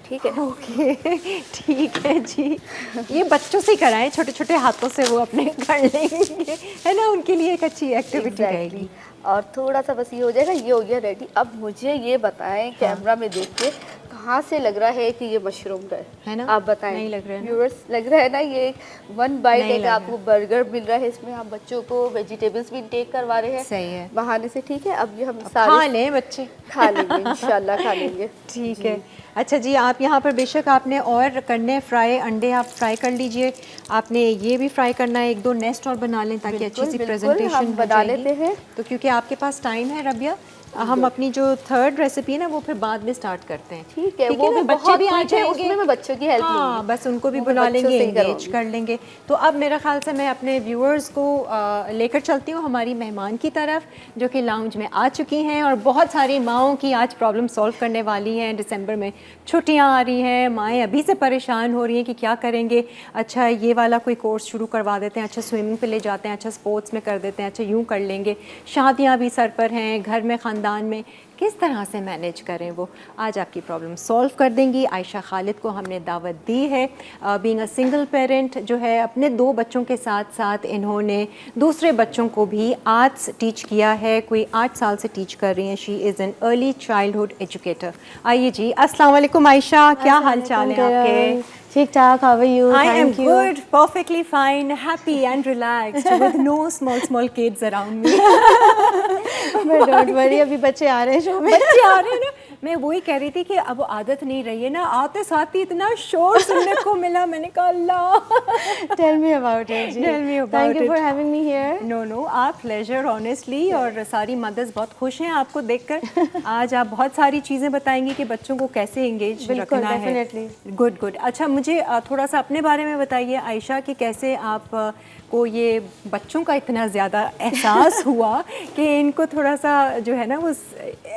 ठीक है ओके ठीक है जी। ये बच्चों से कराएं, छोटे छोटे हाथों से वो अपने कर लेंगे, है ना, उनके लिए एक अच्छी एक्टिविटी रहेगी। और थोड़ा सा बस ये हो जाएगा। ये हो गया रेडी। अब मुझे ये बताएं कैमरा में देख के, कहाँ से लग रहा है कि ये मशरूम का है ना? आप बताएं। नहीं लग रहा है ना? व्यूअर्स, लग रहा है ना? ये वन बाइट नहीं एक लग रहा आपको बर्गर मिल रहा है। इसमें आप बच्चों को वेजिटेबल्स भी इनटेक करवा रहे हैं, सही है। बहाने से। ठीक है, अब ये हम खा सारे लें बच्चे, खा लेंगे, इंशाल्लाह खा लेंगे। ठीक है। अच्छा जी, आप यहाँ पर बेशक आपने और करने फ्राई, अंडे आप फ्राई कर लीजिए। आपने ये भी फ्राई करना है, 1-2 नेस्ट और बना लें ताकि अच्छी सी बिल्कुल, प्रेजेंटेशन हम हो बना जाएगी। लेते हैं। तो क्योंकि आपके पास टाइम है रबिया, हम अपनी जो थर्ड रेसिपी है ना वो फिर बाद में स्टार्ट करते हैं। ठीक है, ठीक वो है ना, भी बच्चे बहुत भी आ क्विक है, जाएंगे, उसमें मैं बच्चों की हेल्प हाँ लूंगी। बस उनको भी वो मैं बुला बच्चों लेंगे, से ही एंगेज करवाऊंगी। कर लेंगे। तो अब मेरा ख्याल से मैं अपने व्यूअर्स को लेकर चलती हूँ हमारी मेहमान की तरफ, जो कि लाउंज में आ चुकी हैं और बहुत सारी माओं की आज प्रॉब्लम सॉल्व करने वाली हैं। दिसंबर में छुट्टियाँ आ रही हैं, माएँ अभी से परेशान हो रही हैं कि क्या करेंगे। अच्छा ये वाला कोई कोर्स शुरू करवा देते हैं, अच्छा स्विमिंग पे ले जाते हैं, अच्छा स्पोर्ट्स में कर देते हैं, अच्छा यूँ कर लेंगे। शादियाँ भी सर पर हैं, घर में ख़ानदान में किस तरह से मैनेज करें, वो आज आपकी प्रॉब्लम सॉल्व कर देंगी। आयशा खालिद को हमने दावत दी है। बीइंग अ सिंगल पेरेंट जो है, अपने 2 बच्चों के साथ साथ इन्होंने दूसरे बच्चों को भी आर्ट्स टीच किया है। कोई 8 साल से टीच कर रही हैं। She is an early childhood educator. आइए जी, अस्सलाम वालेकुम आयशा, क्या हाल चाल है आपके? ठीक ठाक, how are you? I am good, perfectly fine, happy and relaxed with no small kids around me. मैं डोंट वरी, अभी बच्चे आ रहे हैं शो में। बच्चे आ रहे हैं ना, मैं वही कह रही थी कि अब आदत नहीं रही है ना, आते साथ ही इतना शोर सुनने को मिला। मैंने कहा Allah. Tell me about it जी। Tell me about thank you it. For having me here. No आप प्लेजर ऑनेस्टली। और सारी मदर्स बहुत खुश हैं आपको देखकर। आज आप बहुत सारी चीज़ें बताएंगी कि बच्चों को कैसे एंगेज बिल्कुल, रखना है। definitely. गुड। अच्छा मुझे थोड़ा सा अपने बारे में बताइए आयशा कि कैसे आप को ये बच्चों का इतना ज़्यादा एहसास हुआ कि इनको थोड़ा सा जो है ना वो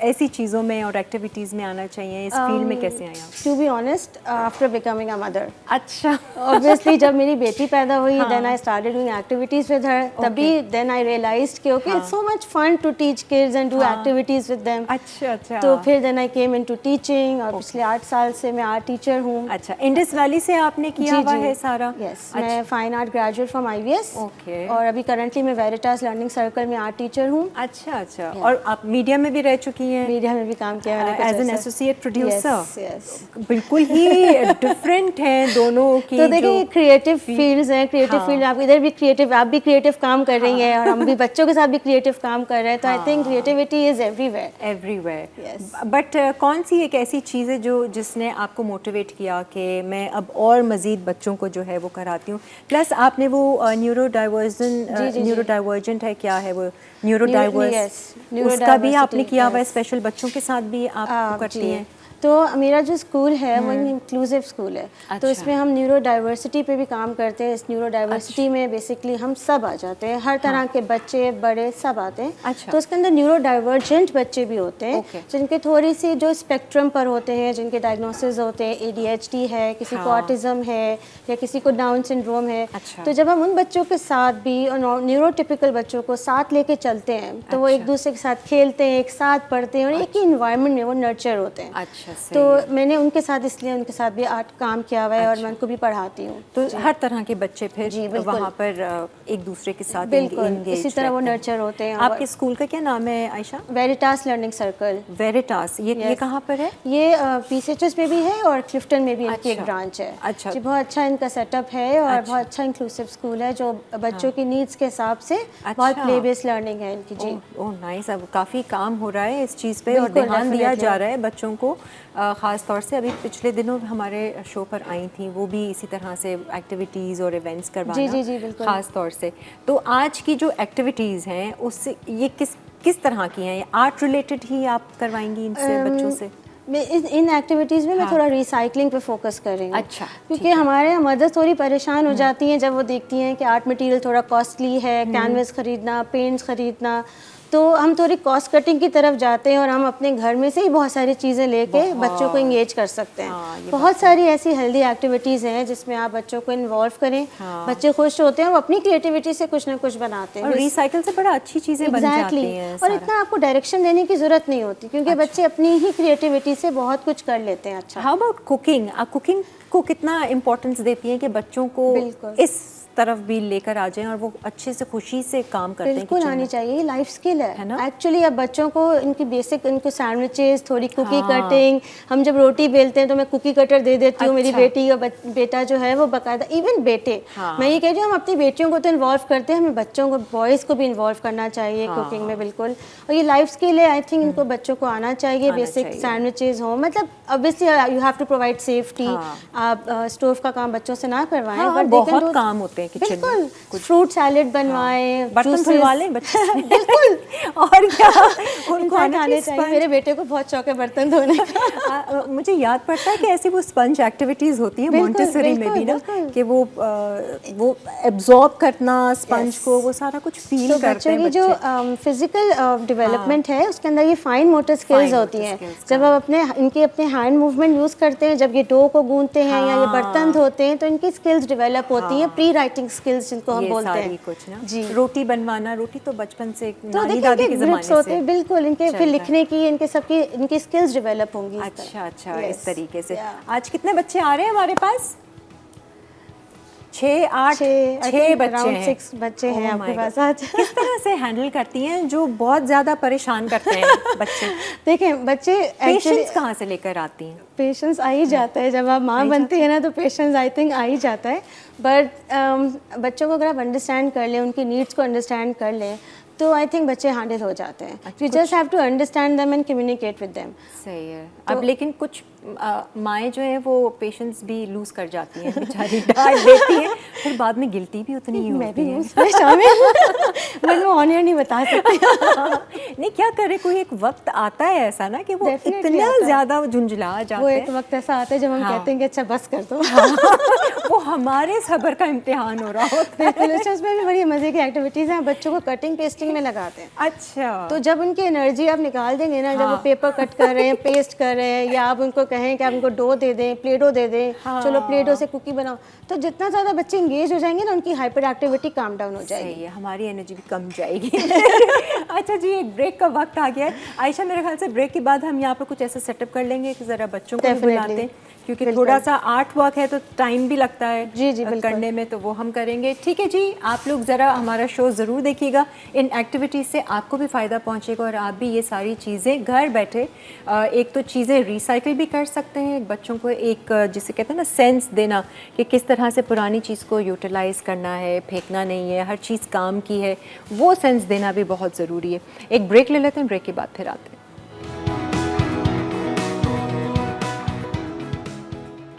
ऐसी चीज़ों में और एक्टिविटी एक्टिविटीज़ में आना चाहिए, इस फील्ड में कैसे आए आप? To be honest, after becoming a mother, अच्छा ऑब्वियसली जब मेरी बेटी पैदा हुई, then I started doing activities with her. तभी देन आई रियलाइज्ड कि okay it's so much fun to teach kids and do activities with them. अच्छा तो फिर then I came into teaching, और पिछले 8 साल से मैं आर्ट टीचर हूँ. अच्छा, इंडस वैली से आपने किया हुआ है सारा? यस, मैं fine art graduate from IVS. Okay. और अभी करंटली मैं वेरिटास लर्निंग सर्कल में आर्ट टीचर हूँ. अच्छा. और आप मीडिया में भी रह चुकी हैं? मीडिया में भी काम किया मैंने कुछ एज एन ऐसा. Associate producer. यस. बिल्कुल ही डिफरेंट हैं दोनों की. तो देखिए जो क्रिएटिव फील्ड्स हैं, क्रिएटिव फील्ड, आप इधर भी क्रिएटिव, आप भी क्रिएटिव काम कर रही हैं और हम भी बच्चों के साथ भी क्रिएटिव काम कर रहे हैं. तो I think creativity is everywhere. Everywhere. Yes. But कौन सी एक ऐसी चीज़ है जो जिसने आपको मोटिवेट किया कि मैं अब और मज़ीद बच्चों को जो है वो कराती हूँ? प्लस आपने वो न्यूरो डाइवर्जेंट है, क्या है वो न्यूरो डाइवर्स, उसका भी आपने किया हुआ है, स्पेशल बच्चों के साथ भी आप करती हैं? तो मेरा जो स्कूल है वो इंक्लूसिव स्कूल है. तो अच्छा. इसमें हम न्यूरो डाइवर्सिटी पे भी काम करते हैं. इस न्यूरो डाइवर्सिटी में बेसिकली हम सब आ जाते हैं, हर तरह के बच्चे बड़े सब आते हैं. अच्छा. तो उसके अंदर न्यूरो डाइवर्जेंट बच्चे भी होते हैं, Okay. जिनके थोड़ी सी जो स्पेक्ट्रम पर होते हैं, जिनके डायग्नोसिस होते हैं, ADHD है, किसी को ऑटिज्म है, या किसी को डाउन सिंड्रोम है. अच्छा. तो जब हम उन बच्चों के साथ भी और न्यूरोटिपिकल बच्चों को साथ लेके चलते हैं, तो वो एक दूसरे के साथ खेलते हैं, एक साथ पढ़ते हैं, और एक ही इन्वायरमेंट में वो नर्चर होते हैं. अच्छा. तो मैंने उनके साथ इसलिए उनके साथ भी आर्ट काम किया हुआ है. और मैं उनको भी पढ़ाती हूँ. तो हर तरह के बच्चे फिर बिल्कुल. वहाँ पर एक दूसरे के साथ बिल्कुल engaged इसी तरह वो रहते हैं. नर्चर होते हैं. आपके स्कूल का क्या नाम है Ayesha? Veritas learning circle. Veritas. ये कहाँ पर है? ये PCHS में भी है और क्लिफ्टन में भी इनकी एक अच्छा. ब्रांच है. अच्छा. जी, बहुत अच्छा इनका सेटअप है और बहुत अच्छा इंक्लूसिव स्कूल है, जो बच्चों की नीड्स के हिसाब से बहुत प्ले बेस्ड लर्निंग है इनकी. जी. Oh nice. अब काफ़ी काम हो रहा है इस चीज़ पे और बिल्कुल, ध्यान दिया definitely. जा रहा है बच्चों को. ख़ास तौर से अभी पिछले दिनों हमारे शो पर आई थी, वो भी इसी तरह से एक्टिविटीज़ और इवेंट्स करवाना. जी, बिल्कुल. ख़ास तौर से तो आज की जो एक्टिविटीज़ हैं उससे ये किस तरह की हैं? आर्ट रिलेटेड ही आप करवाएंगी इनसे बच्चों से? मैं इन एक्टिविटीज़ में मैं थोड़ा रिसाइकलिंग पे फोकस कर रही हूँ. अच्छा. क्योंकि हमारे यहाँ मदर्स थोड़ी परेशान हो जाती हैं जब वो देखती हैं कि आर्ट मटेरियल थोड़ा कॉस्टली है, कैनवस खरीदना, पेंट्स खरीदना. तो हम थोड़ी कॉस्ट कटिंग की तरफ जाते हैं और हम अपने घर में से ही बहुत सारी चीज़ें लेके बच्चों को इंगेज कर सकते हैं. बहुत सारी ऐसी हेल्दी एक्टिविटीज़ हैं जिसमें आप बच्चों को इन्वॉल्व करें. बच्चे खुश होते हैं, वो अपनी क्रिएटिविटी से कुछ ना कुछ बनाते हैं और रिसाइकिल से बड़ा अच्छी चीज़ें बन जाती हैं. और इतना आपको डायरेक्शन देने की ज़रूरत नहीं होती, क्योंकि बच्चे अपनी ही क्रिएटिविटी से बहुत कुछ कर लेते हैं. अच्छा. How about cooking? आप कुकिंग को कितना इम्पोर्टेंस देती हैं कि बच्चों को इस तरफ भी लेकर आ जाएं और वो अच्छे से खुशी से काम करते हैं? बिल्कुल आनी चाहिए, ये लाइफ स्किल है ना. एक्चुअली अब बच्चों को इनकी बेसिक, इनको सैंडविचेस, थोड़ी कुकी कटिंग, हम जब रोटी बेलते हैं तो मैं कुकी कटर दे देती हूँ. मेरी बेटी और बेटा जो है वो बाकायदा, इवन बेटे, मैं ये कह रही हूँ हम अपनी बेटियों को तो इन्वॉल्व करते हैं, हमें बच्चों को, बॉयज़ को भी इन्वॉल्व करना चाहिए कुकिंग में. बिल्कुल. और ये लाइफ स्किल है. आई थिंक इनको बच्चों को आना चाहिए. बेसिक सैंडविचेस हो, मतलब obviously you have to provide safety. आप स्टोव का काम बच्चों से ना करवाएं. बट बहुत काम होते हैं किचन में. फ्रूट सैलेड बनवाएं, बर्तन धुलवा लें बच्चे. बिल्कुल. और क्या उनको आने चाहिए. मेरे बेटे को बहुत शौक है बर्तन धोने का. मुझे याद पड़ता है कि ऐसी वो स्पंज एक्टिविटीज होती हैं मॉन्टेसरी में भी ना, कि वो एब्जॉर्ब करना स्पंज को, वो सारा कुछ फील करते हैं. बच्चों की जो फिजिकल डेवलपमेंट है उसके अंदर ये फाइन मोटर स्किल्स होती हैं. जब आप अपने हैंड मूवमेंट यूज करते हैं, जब ये डो को गूंथते हैं या ये बर्तन धोते हैं, तो इनकी स्किल्स डेवलप होती हैं. प्री राइटिंग स्किल्स जिनको हम बोलते हैं. कुछ ना. जी. रोटी बनवाना, रोटी तो बचपन से तो नानी दादी के ज़माने से होते हैं. बिल्कुल. इनके फिर लिखने की, इनके सबकी इनकी स्किल्स डेवलप होंगी. अच्छा. इस तरीके से. आज कितने बच्चे आ रहे हैं हमारे पास? 6 बच्चे हैं. 6 बच्चे हैं आपके पास आज. किस तरह से हैंडल करती हैं जो बहुत ज़्यादा परेशान करते हैं बच्चे? देखें, बच्चे पेशेंस कहाँ से लेकर आती हैं? पेशेंस आ ही जाता है जब आप माँ बनती है ना, तो पेशेंस आई थिंक आ ही जाता है. बट बच्चों को अगर आप अंडरस्टैंड कर लें, उनकी नीड्स को अंडरस्टैंड कर लें, तो आई थिंक बच्चे हैंडल हो जाते हैं. You just have to understand them and communicate with them. सही है. अब लेकिन कुछ माएँ जो हैं वो पेशेंस भी लूज कर जाती हैं, बेचारी डांट देती हैं, फिर बाद में गिल्टी भी उतनी ही मैं होती भी है। उसमें शामिल मैं वो ऑनियर नहीं बता सकती। नहीं क्या करे, कोई एक वक्त आता है ऐसा ना कि वो Definitely इतना आता है। ज़्यादा झुंझला जाते वो एक हैं। वक्त ऐसा आता है जब हम हाँ। कहते हैं कि अच्छा बस कर दो। वो हमारे सब्र का इम्तिहान हो रहा होता है। बिल्कुल, उसमें भी बड़ी मज़े की एक्टिविटीज़ हैं, बच्चों को कटिंग पेस्टिंग में लगाते हैं। अच्छा तो जब उनकी एनर्जी आप निकाल देंगे ना, जब वो हाँ। पेपर कट कर रहे हैं, पेस्ट कर रहे हैं, या आप उनको कहें कि आप उनको डो दे दें, प्ले डो दे दें, चलो प्ले डो से कुकी बनाओ, तो जितना ज़्यादा बच्चे इंगेज हो जाएंगे ना, उनकी हाइपर एक्टिविटी काम डाउन हो जाएगी। सही है, हमारी एनर्जी भी कम जाएगी। अच्छा जी, एक ब्रेक का वक्त आ गया है। आयशा, मेरे ख्याल से ब्रेक के बाद हम यहाँ पर कुछ ऐसा सेटअप कर लेंगे कि ज़रा बच्चों को भी Definitely. बुलाते हैं, क्योंकि बिल्कुल। थोड़ा सा आर्ट वर्क है तो टाइम भी लगता है जी, जी, बिल्कुल। करने में, तो वो हम करेंगे। ठीक है जी, आप लोग ज़रा हमारा शो ज़रूर देखिएगा। इन एक्टिविटीज़ से आपको भी फ़ायदा पहुँचेगा और आप भी ये सारी चीज़ें घर बैठे एक तो चीज़ें रिसाइकिल भी कर सकते हैं, बच्चों को एक जिसे कहते हैं ना सेंस देना कि किस तरह से पुरानी चीज़ को यूटिलाइज़ करना है, फेंकना नहीं है, हर चीज़ काम की है, वो सेंस देना भी बहुत ज़रूरी है। एक ब्रेक ले लेते हैं, ब्रेक के बाद फिर आते हैं।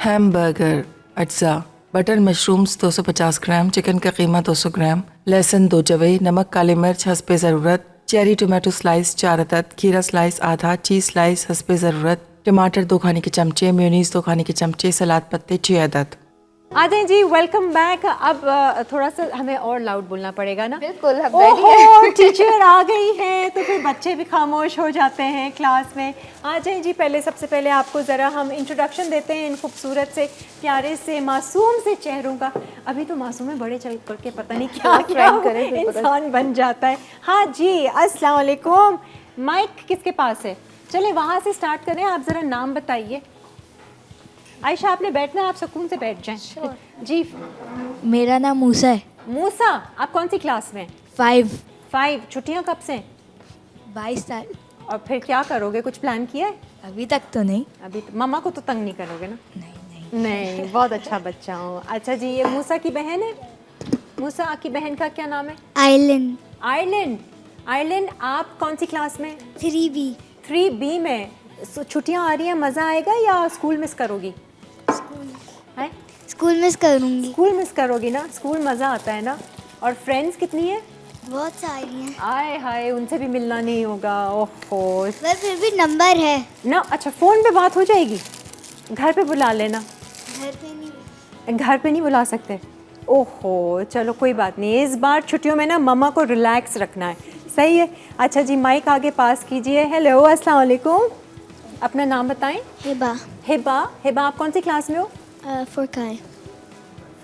हैमबर्गर, अज्जा, बटर मशरूम्स 250 ग्राम, चिकन का कीमा 200 ग्राम, लहसुन 2 जवे, नमक, काली मिर्च हस्बे ज़रूरत, चेरी टोमेटो स्लाइस 4 अदद, खीरा स्लाइस आधा, चीज़ स्लाइस हस्बे ज़रूरत, टमाटर 2 खाने के चमचे, मेयोनीज़ 2 खाने के चमचे, सलाद पत्ते 6 अदद। आ जाएं जी, वेलकम बैक। अब थोड़ा सा हमें और लाउड बोलना पड़ेगा ना। बिल्कुल, हम ready हैं। ओहो, टीचर आ गई है तो फिर बच्चे भी खामोश हो जाते हैं क्लास में। आ जाएं जी, पहले सबसे पहले आपको ज़रा हम इंट्रोडक्शन देते हैं इन खूबसूरत से, प्यारे से, मासूम से चेहरों का। अभी तो मासूम है, बड़े चल करके पता नहीं क्या क्या करें, फिर पता इंसान बन जाता है। हाँ जी, अस्सलाम वालेकुम। माइक किसके पास है? चले वहाँ से स्टार्ट करें। आप ज़रा नाम बताइए। आयशा, आपने बैठना है, आप सुकून से बैठ जाएं। जी, मेरा नाम मूसा है। मूसा, आप कौन सी क्लास में? 5 छुट्टियां कब से? 22 साल। और फिर क्या करोगे, कुछ प्लान किया है? अभी तक तो नहीं। अभी तो मम्मा को तो तंग नहीं करोगे ना? नहीं नहीं, बहुत अच्छा बच्चा हूँ। अच्छा जी, ये मूसा की बहन है। मूसा की बहन का क्या नाम है? Island island. आइलैंड, आप कौन सी क्लास में? 3B 3B में। छुट्टियां आ रही हैं, मज़ा आएगा या स्कूल मिस करोगी? हैं? स्कूल मिस करूँगी। स्कूल मिस करोगी ना, स्कूल मज़ा आता है ना। और फ्रेंड्स कितनी है? बहुत सारी हैं आए हाय, उनसे भी मिलना नहीं होगा। ओहो पर फिर भी नंबर है। ना। अच्छा, फ़ोन पे बात हो जाएगी, घर पे बुला लेना। घर पे नहीं। घर पे नहीं बुला सकते? ओहो, चलो कोई बात नहीं, इस बार छुट्टियों में ना मम्मा को रिलैक्स रखना है। सही है। अच्छा जी, माइक आगे पास कीजिए। हेलो, अस्सलाम वालेकुम। अपना नाम बताएं। हिबा हिबा। हिबा, आप कौन सी क्लास में हो? फुरकाय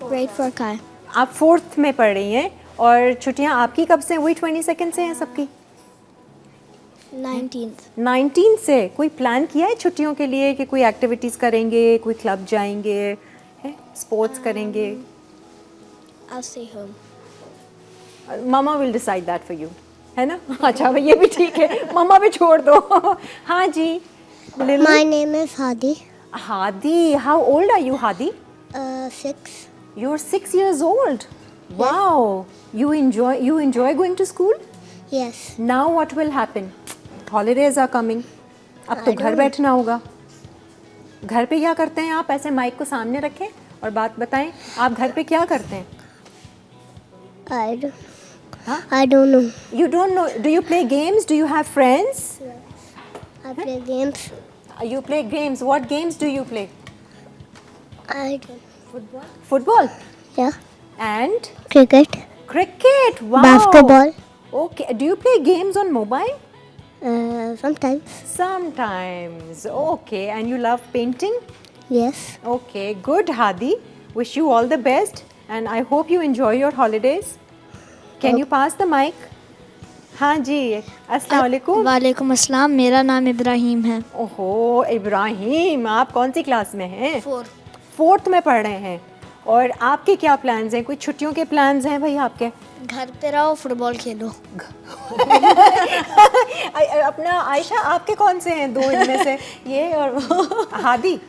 ग्रेड फुरकाय। आप 4th में पढ़ रही हैं। और छुट्टियां आपकी कब से? वही 22 से हैं सबकी? 19 से। कोई प्लान किया है छुट्टियों के लिए कि कोई एक्टिविटीज़ करेंगे, कोई क्लब जाएंगे, है स्पोर्ट्स करेंगे? I'll stay home. Mama will decide that for you, है ना? अच्छा, ये भी ठीक है, मम्मा पे छोड़ दो। हाँ जी, लिलू। My name is Hadi. Hadi, how old are you, Hadi? 6. You're 6 years old. Wow, you enjoy going to school? Yes. Now what will happen? Holidays are coming. अब तो घर बैठना होगा। घर पे क्या करते हैं आप? ऐसे माइक को सामने रखें और बात बताएं। आप घर पे क्या करते हैं? I don't know. You don't know. Do you play games? Do you have friends? I play games. You play games. What games do you play? I don't. Football Yeah. and Cricket. cricket. Wow. Basketball. Okay. Do you play games on mobile? Sometimes. Sometimes. Okay. And you love painting? Yes. Okay. Good, Hadi. Wish you all the best. And I hope you enjoy your holidays. Can you pass the mic? हाँ जी, अस्सलाम वालेकुम। वालेकुम अस्सलाम। मेरा नाम इब्राहिम है। ओहो, इब्राहिम, आप कौन सी क्लास में हैं? 4 4th में पढ़ रहे हैं। और आपके क्या प्लान्स हैं? कोई छुट्टियों के प्लान्स हैं भाई आपके? घर पे रहो, फुटबॉल खेलो। अपना आयशा, आपके कौन से हैं दो इनमें से? ये और वो। हादी।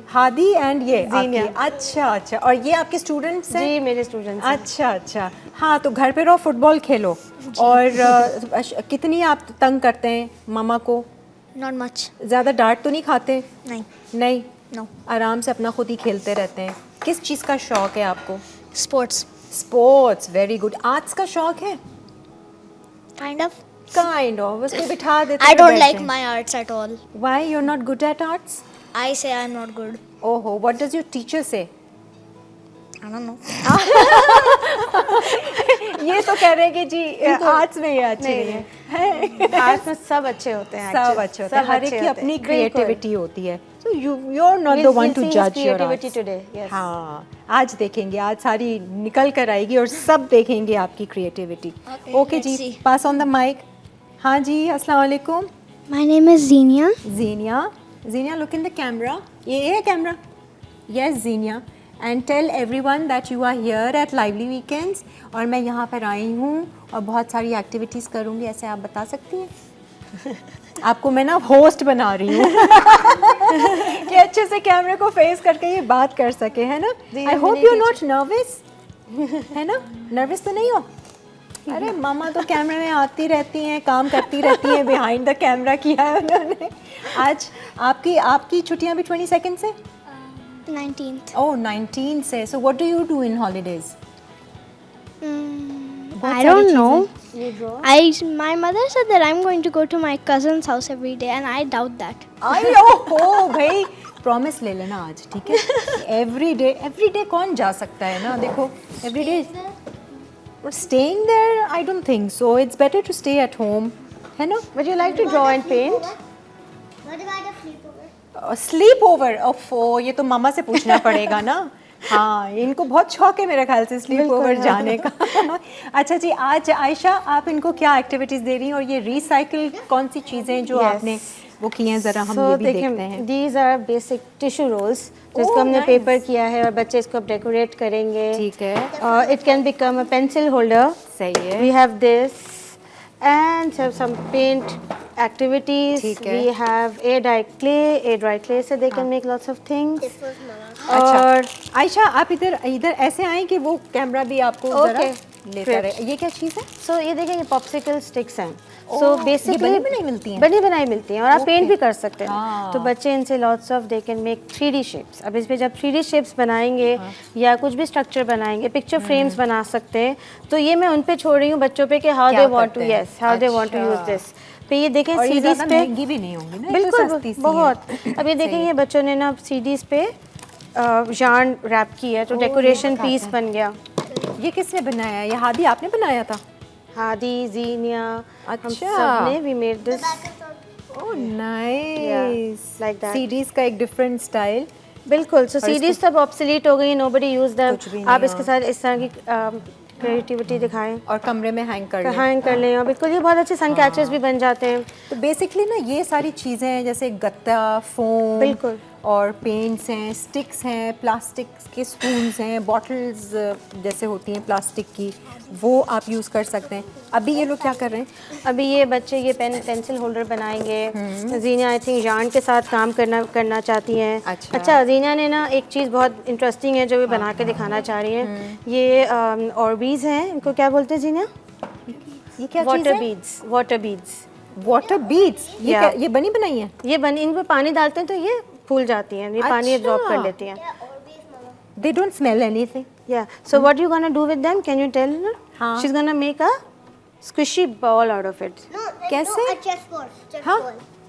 हादी एंड ये जीनिया। आपके। अच्छा अच्छा, और ये आपके स्टूडेंट्स हैं? जी, मेरे स्टूडेंट्स। अच्छा अच्छा, हाँ, तो घर पे रहो, फुटबॉल खेलो। और कितनी आप तंग करते हैं मम्मा को? Not much. ज़्यादा डांट तो नहीं खाते? नहीं. नहीं, No. आराम से अपना खुद ही खेलते रहते हैं. किस चीज़ का शौक है आपको? Sports. Sports, very good. Arts का शौक है? Kind of. काइंड ऑफ, उसको बिठा देते I हैं, don't बैठ like जाएं. my arts at all. Why you're not good at arts? I say I'm not good. Oh, what does your teacher say? I don't know. ये तो कह रहे हैं कि जी आर्ट्स में ये अच्छे नहीं है. आर्ट्स में सब अच्छे होते हैं सब actually. अच्छे होते हैं, सब हर एक अच्छे की होते अपनी हैं. क्रिएटिविटी होती है. So you're not the one to judge your creativity arts. today. Yes. हाँ, आज देखेंगे, आज सारी निकल कर आएगी और सब देखेंगे आपकी क्रिएटिविटी. ओके let's जी, see. Pass on the mic. हाँ जी, अस्सलाम वालेकुम. My name is Zenia. Zenia, look in the camera. ये है camera. Yes, Zenia. And tell everyone that you are here at Lively Weekends. और मैं यहाँ पर आई हूँ और बहुत सारी एक्टिविटीज़ करूँगी, ऐसे आप बता सकती हैं? आपको मैं ना होस्ट बना रही हूँ कि अच्छे से कैमरे को फेस करके ये बात कर सके, है ना? I hope you are not nervous, है ना? नर्वस तो नहीं हो? अरे मामा तो कैमरे में आती रहती हैं, काम करती रहती हैं, बिहाइंड द कैमरा किया है उन्होंने. आज आपकी छुट्टियाँ भी 22nd से? 19th. ओह 19 से. So what do you do in holidays? I don't know. My mother said that I'm going to go to my cousin's house every day, and I doubt that. आयो हो भाई, प्रॉमिस ले लेना आज, ठीक है? एवरी डे कौन जा सकता है ना? देखो every day staying there, I don't think so. It's better to stay at home, है ना? But you like to draw and paint? Sleep over. ओफो, ये तो मामा से पूछना पड़ेगा ना. हाँ, इनको बहुत शौक है मेरे ख्याल से स्लीप ओवर जाने का. अच्छा जी, आज आयशा आप इनको क्या एक्टिविटीज़ दे रही हैं और ये रिसाइकिल कौन सी चीज़ें जो Yes. आपने वो की हैं, ज़रा हम So ये भी देखिए, देखते हैं. these are basic tissue rolls जिसको Oh, हमने nice. पेपर किया है और बच्चे इसको अब डेकोरेट करेंगे. ठीक है, It can become a pencil holder. सही है. We have this and have some paint activities. ठीक है. We have air dry clay से they can make lots of things. अच्छा, और आयशा आप इधर ऐसे आए कि वो कैमरा भी आपको ज़रा Okay, लेता great. रहे. ये क्या चीज़ है? so ये देखें, ये popsicle sticks हैं. Oh, So ये basically बनी बनाई मिलती हैं? बनी बनाई मिलती हैं और आप Okay. पेंट भी कर सकते हैं. हाँ. तो बच्चे इनसे lots of they can make 3D shapes. अब इस पे जब 3D shapes बनाएंगे या कुछ भी स्ट्रक्चर बनाएंगे, पिक्चर फ्रेम्स बना सकते हैं. तो ये मैं उन पे छोड़ रही हूँ बच्चों पे कि how क्या they want to करते हैं? how they want to use अच्छा. this. पे ये देखें और ये CDs ज़्यादा पे महंगी भी नहीं होंगी ना? ये तो बिल्कुल सस्ती सी बहुत. हैं. अब ये देखें, ये बच्चों ने ना CDs पे yarn रैप की है तो Oh, डेकोरेशन ये पीस दिखाते बन गया. ये किसने बनाया है? ये हादी आपने बनाया था? हादी, ज़ीनिया, हम अच्छा. सबने we made this. Oh nice. like that. CDs का एक डिफरेंट स्टाइल. बिल्कुल. सो सीडीज सब ऑब्सोलीट हो गई, नोबडी यूज देम. कुछ भी नहीं, आप इसके साथ इस तरह की क्रिएटिविटी दिखाएं, और कमरे में हैंग कर लें. हैंग कर लें और बिल्कुल ये बहुत अच्छे सन कैचर्स भी बन जाते हैं. तो बेसिकली ना ये सारी चीज़ें हैं जैसे गत्ता, फोम बिल्कुल. और पेंट्स हैं, स्टिक्स हैं, प्लास्टिक के स्पून्स हैं, बॉटल्स जैसे होती हैं प्लास्टिक की, वो आप यूज़ कर सकते हैं. अभी ये लोग क्या कर रहे हैं? अभी ये बच्चे ये पेंसिल होल्डर बनाएंगे. जीनिया आई थिंक yarn के साथ काम करना चाहती हैं. अच्छा. जीनिया ने ना एक चीज़ बहुत इंटरेस्टिंग है जो वो बना के दिखाना चाह रही हैं. ये ऑर्बीज हैं, इनको क्या बोलते हैं जीनिया? ये क्या चीज़ वाटर है? Beads. Water beads. Water beads. ये Yeah. ये बनी बनाई है? ये बनी, इनको पानी डालते हैं तो ये फूल जाती हैं, ये पानी अच्छा. एब्जॉर्ब कर लेती हैं. They don't smell anything. Yeah. So what you gonna do with them? Can you tell her? हाँ. She's gonna make a squishy ball out of it. कैसे? chess ball. हाँ?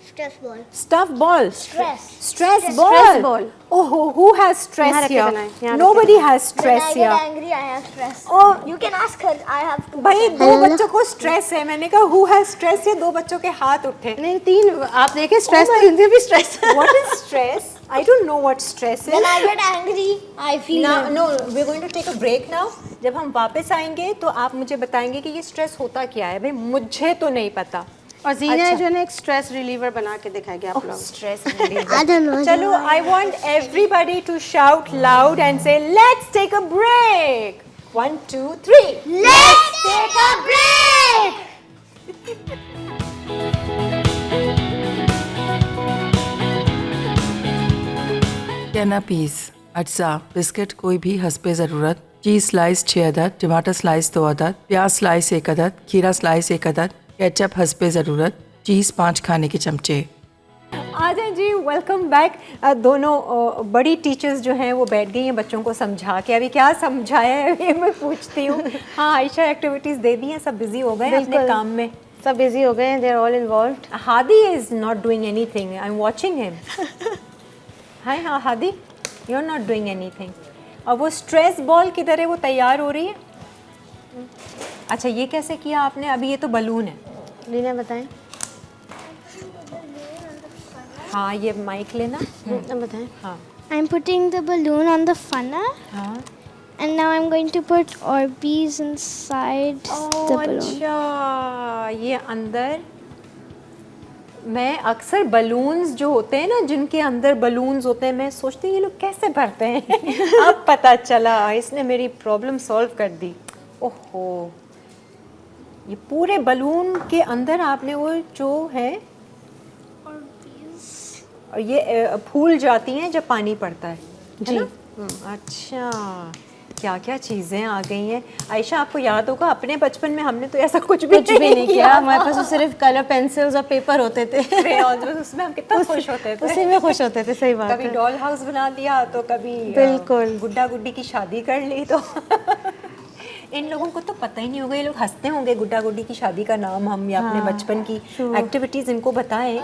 Stress ball. Stuff ball. Stress. Stress Stress ball. Oh, who has stress यहाँ रख के here? बनाएं, यहाँ रख Nobody के has stress When I here. get angry, I have stress. Oh, You can ask her. I have to. भाई दो बच्चों को स्ट्रेस है. मैंने कहा who has stress है, दो बच्चों के हाथ उठे. नहीं, तीन आप देखें स्ट्रेस तो इनसे भी stress. What is stress? I don't know what stress is. When I get angry, I feel. Now, no, we're going to take a break now. जब हम वापस आएंगे तो आप मुझे बताएंगे कि ये स्ट्रेस होता क्या है. भाई मुझे तो नहीं पता. और जीनिया अच्छा. जो है ना एक स्ट्रेस रिलीवर बना के दिखाएगी आप लोग. Stress I don't know. चलो, I want everybody to shout loud and say, let's take a break. 1, 2, 3. Let's take a break. कैना पीस, अज्जा, बिस्किट कोई भी हस्बे ज़रूरत, चीज़ स्लाइस 6 अदद, टमाटर स्लाइस 2 अदद, प्याज स्लाइस 1 अदद, खीरा स्लाइस 1 अदद, केचप हस्बे ज़रूरत, चीज़ 5 खाने के चमचे. जाएं जी, वेलकम बैक। दोनों बड़ी टीचर्स जो हैं वो बैठ गई हैं बच्चों को समझा के। अभी क्या समझाया है ये मैं पूछती हूँ। हाँ आयशा, एक्टिविटीज़ दे दी हैं, सब बिजी हो गए हैं अपने काम में। सब बिजी हो गए हैं, they are all involved. Hadi is not doing anything, I am watching him. Hi हाँ Hadi, you are not doing anything. और वो स्ट्रेस बॉल किधर है, वो तैयार हो रही है? अच्छा ये कैसे किया आपने? अभी ये तो बलून है। लीना बताएं। हाँ ये माइक लेना। बताएं। हाँ I'm putting the balloon on the funnel, हाँ। and now I'm going to put Orbeez inside the balloon. अच्छा ये अंदर, मैं अक्सर बलून्स जो होते हैं ना, जिनके अंदर बलून्स होते हैं, मैं सोचती हूँ ये लोग कैसे भरते हैं। अब पता चला, इसने मेरी प्रॉब्लम सॉल्व कर दी। ओहो, ये पूरे बलून के अंदर आपने वो जो है, और ये फूल जाती हैं जब पानी पड़ता है जी। ना? अच्छा, क्या क्या चीज़ें आ गई हैं। आयशा आपको याद होगा अपने बचपन में हमने तो ऐसा कुछ भी नहीं किया। हमारे पास तो सिर्फ कलर पेंसिल्स और पेपर होते थे। crayons, बस उसमें हम कितना खुश होते थे। उसी में खुश होते थे, सही बात कभी है। डॉल हाउस बना दिया तो कभी बिल्कुल। गुड्डा गुड्डी की शादी कर ली। तो इन लोगों को तो पता ही नहीं होगा, ये लोग हंसते होंगे गुड्डा गुड्डी की शादी का नाम हम या अपने बचपन की एक्टिविटीज इनको बताएं।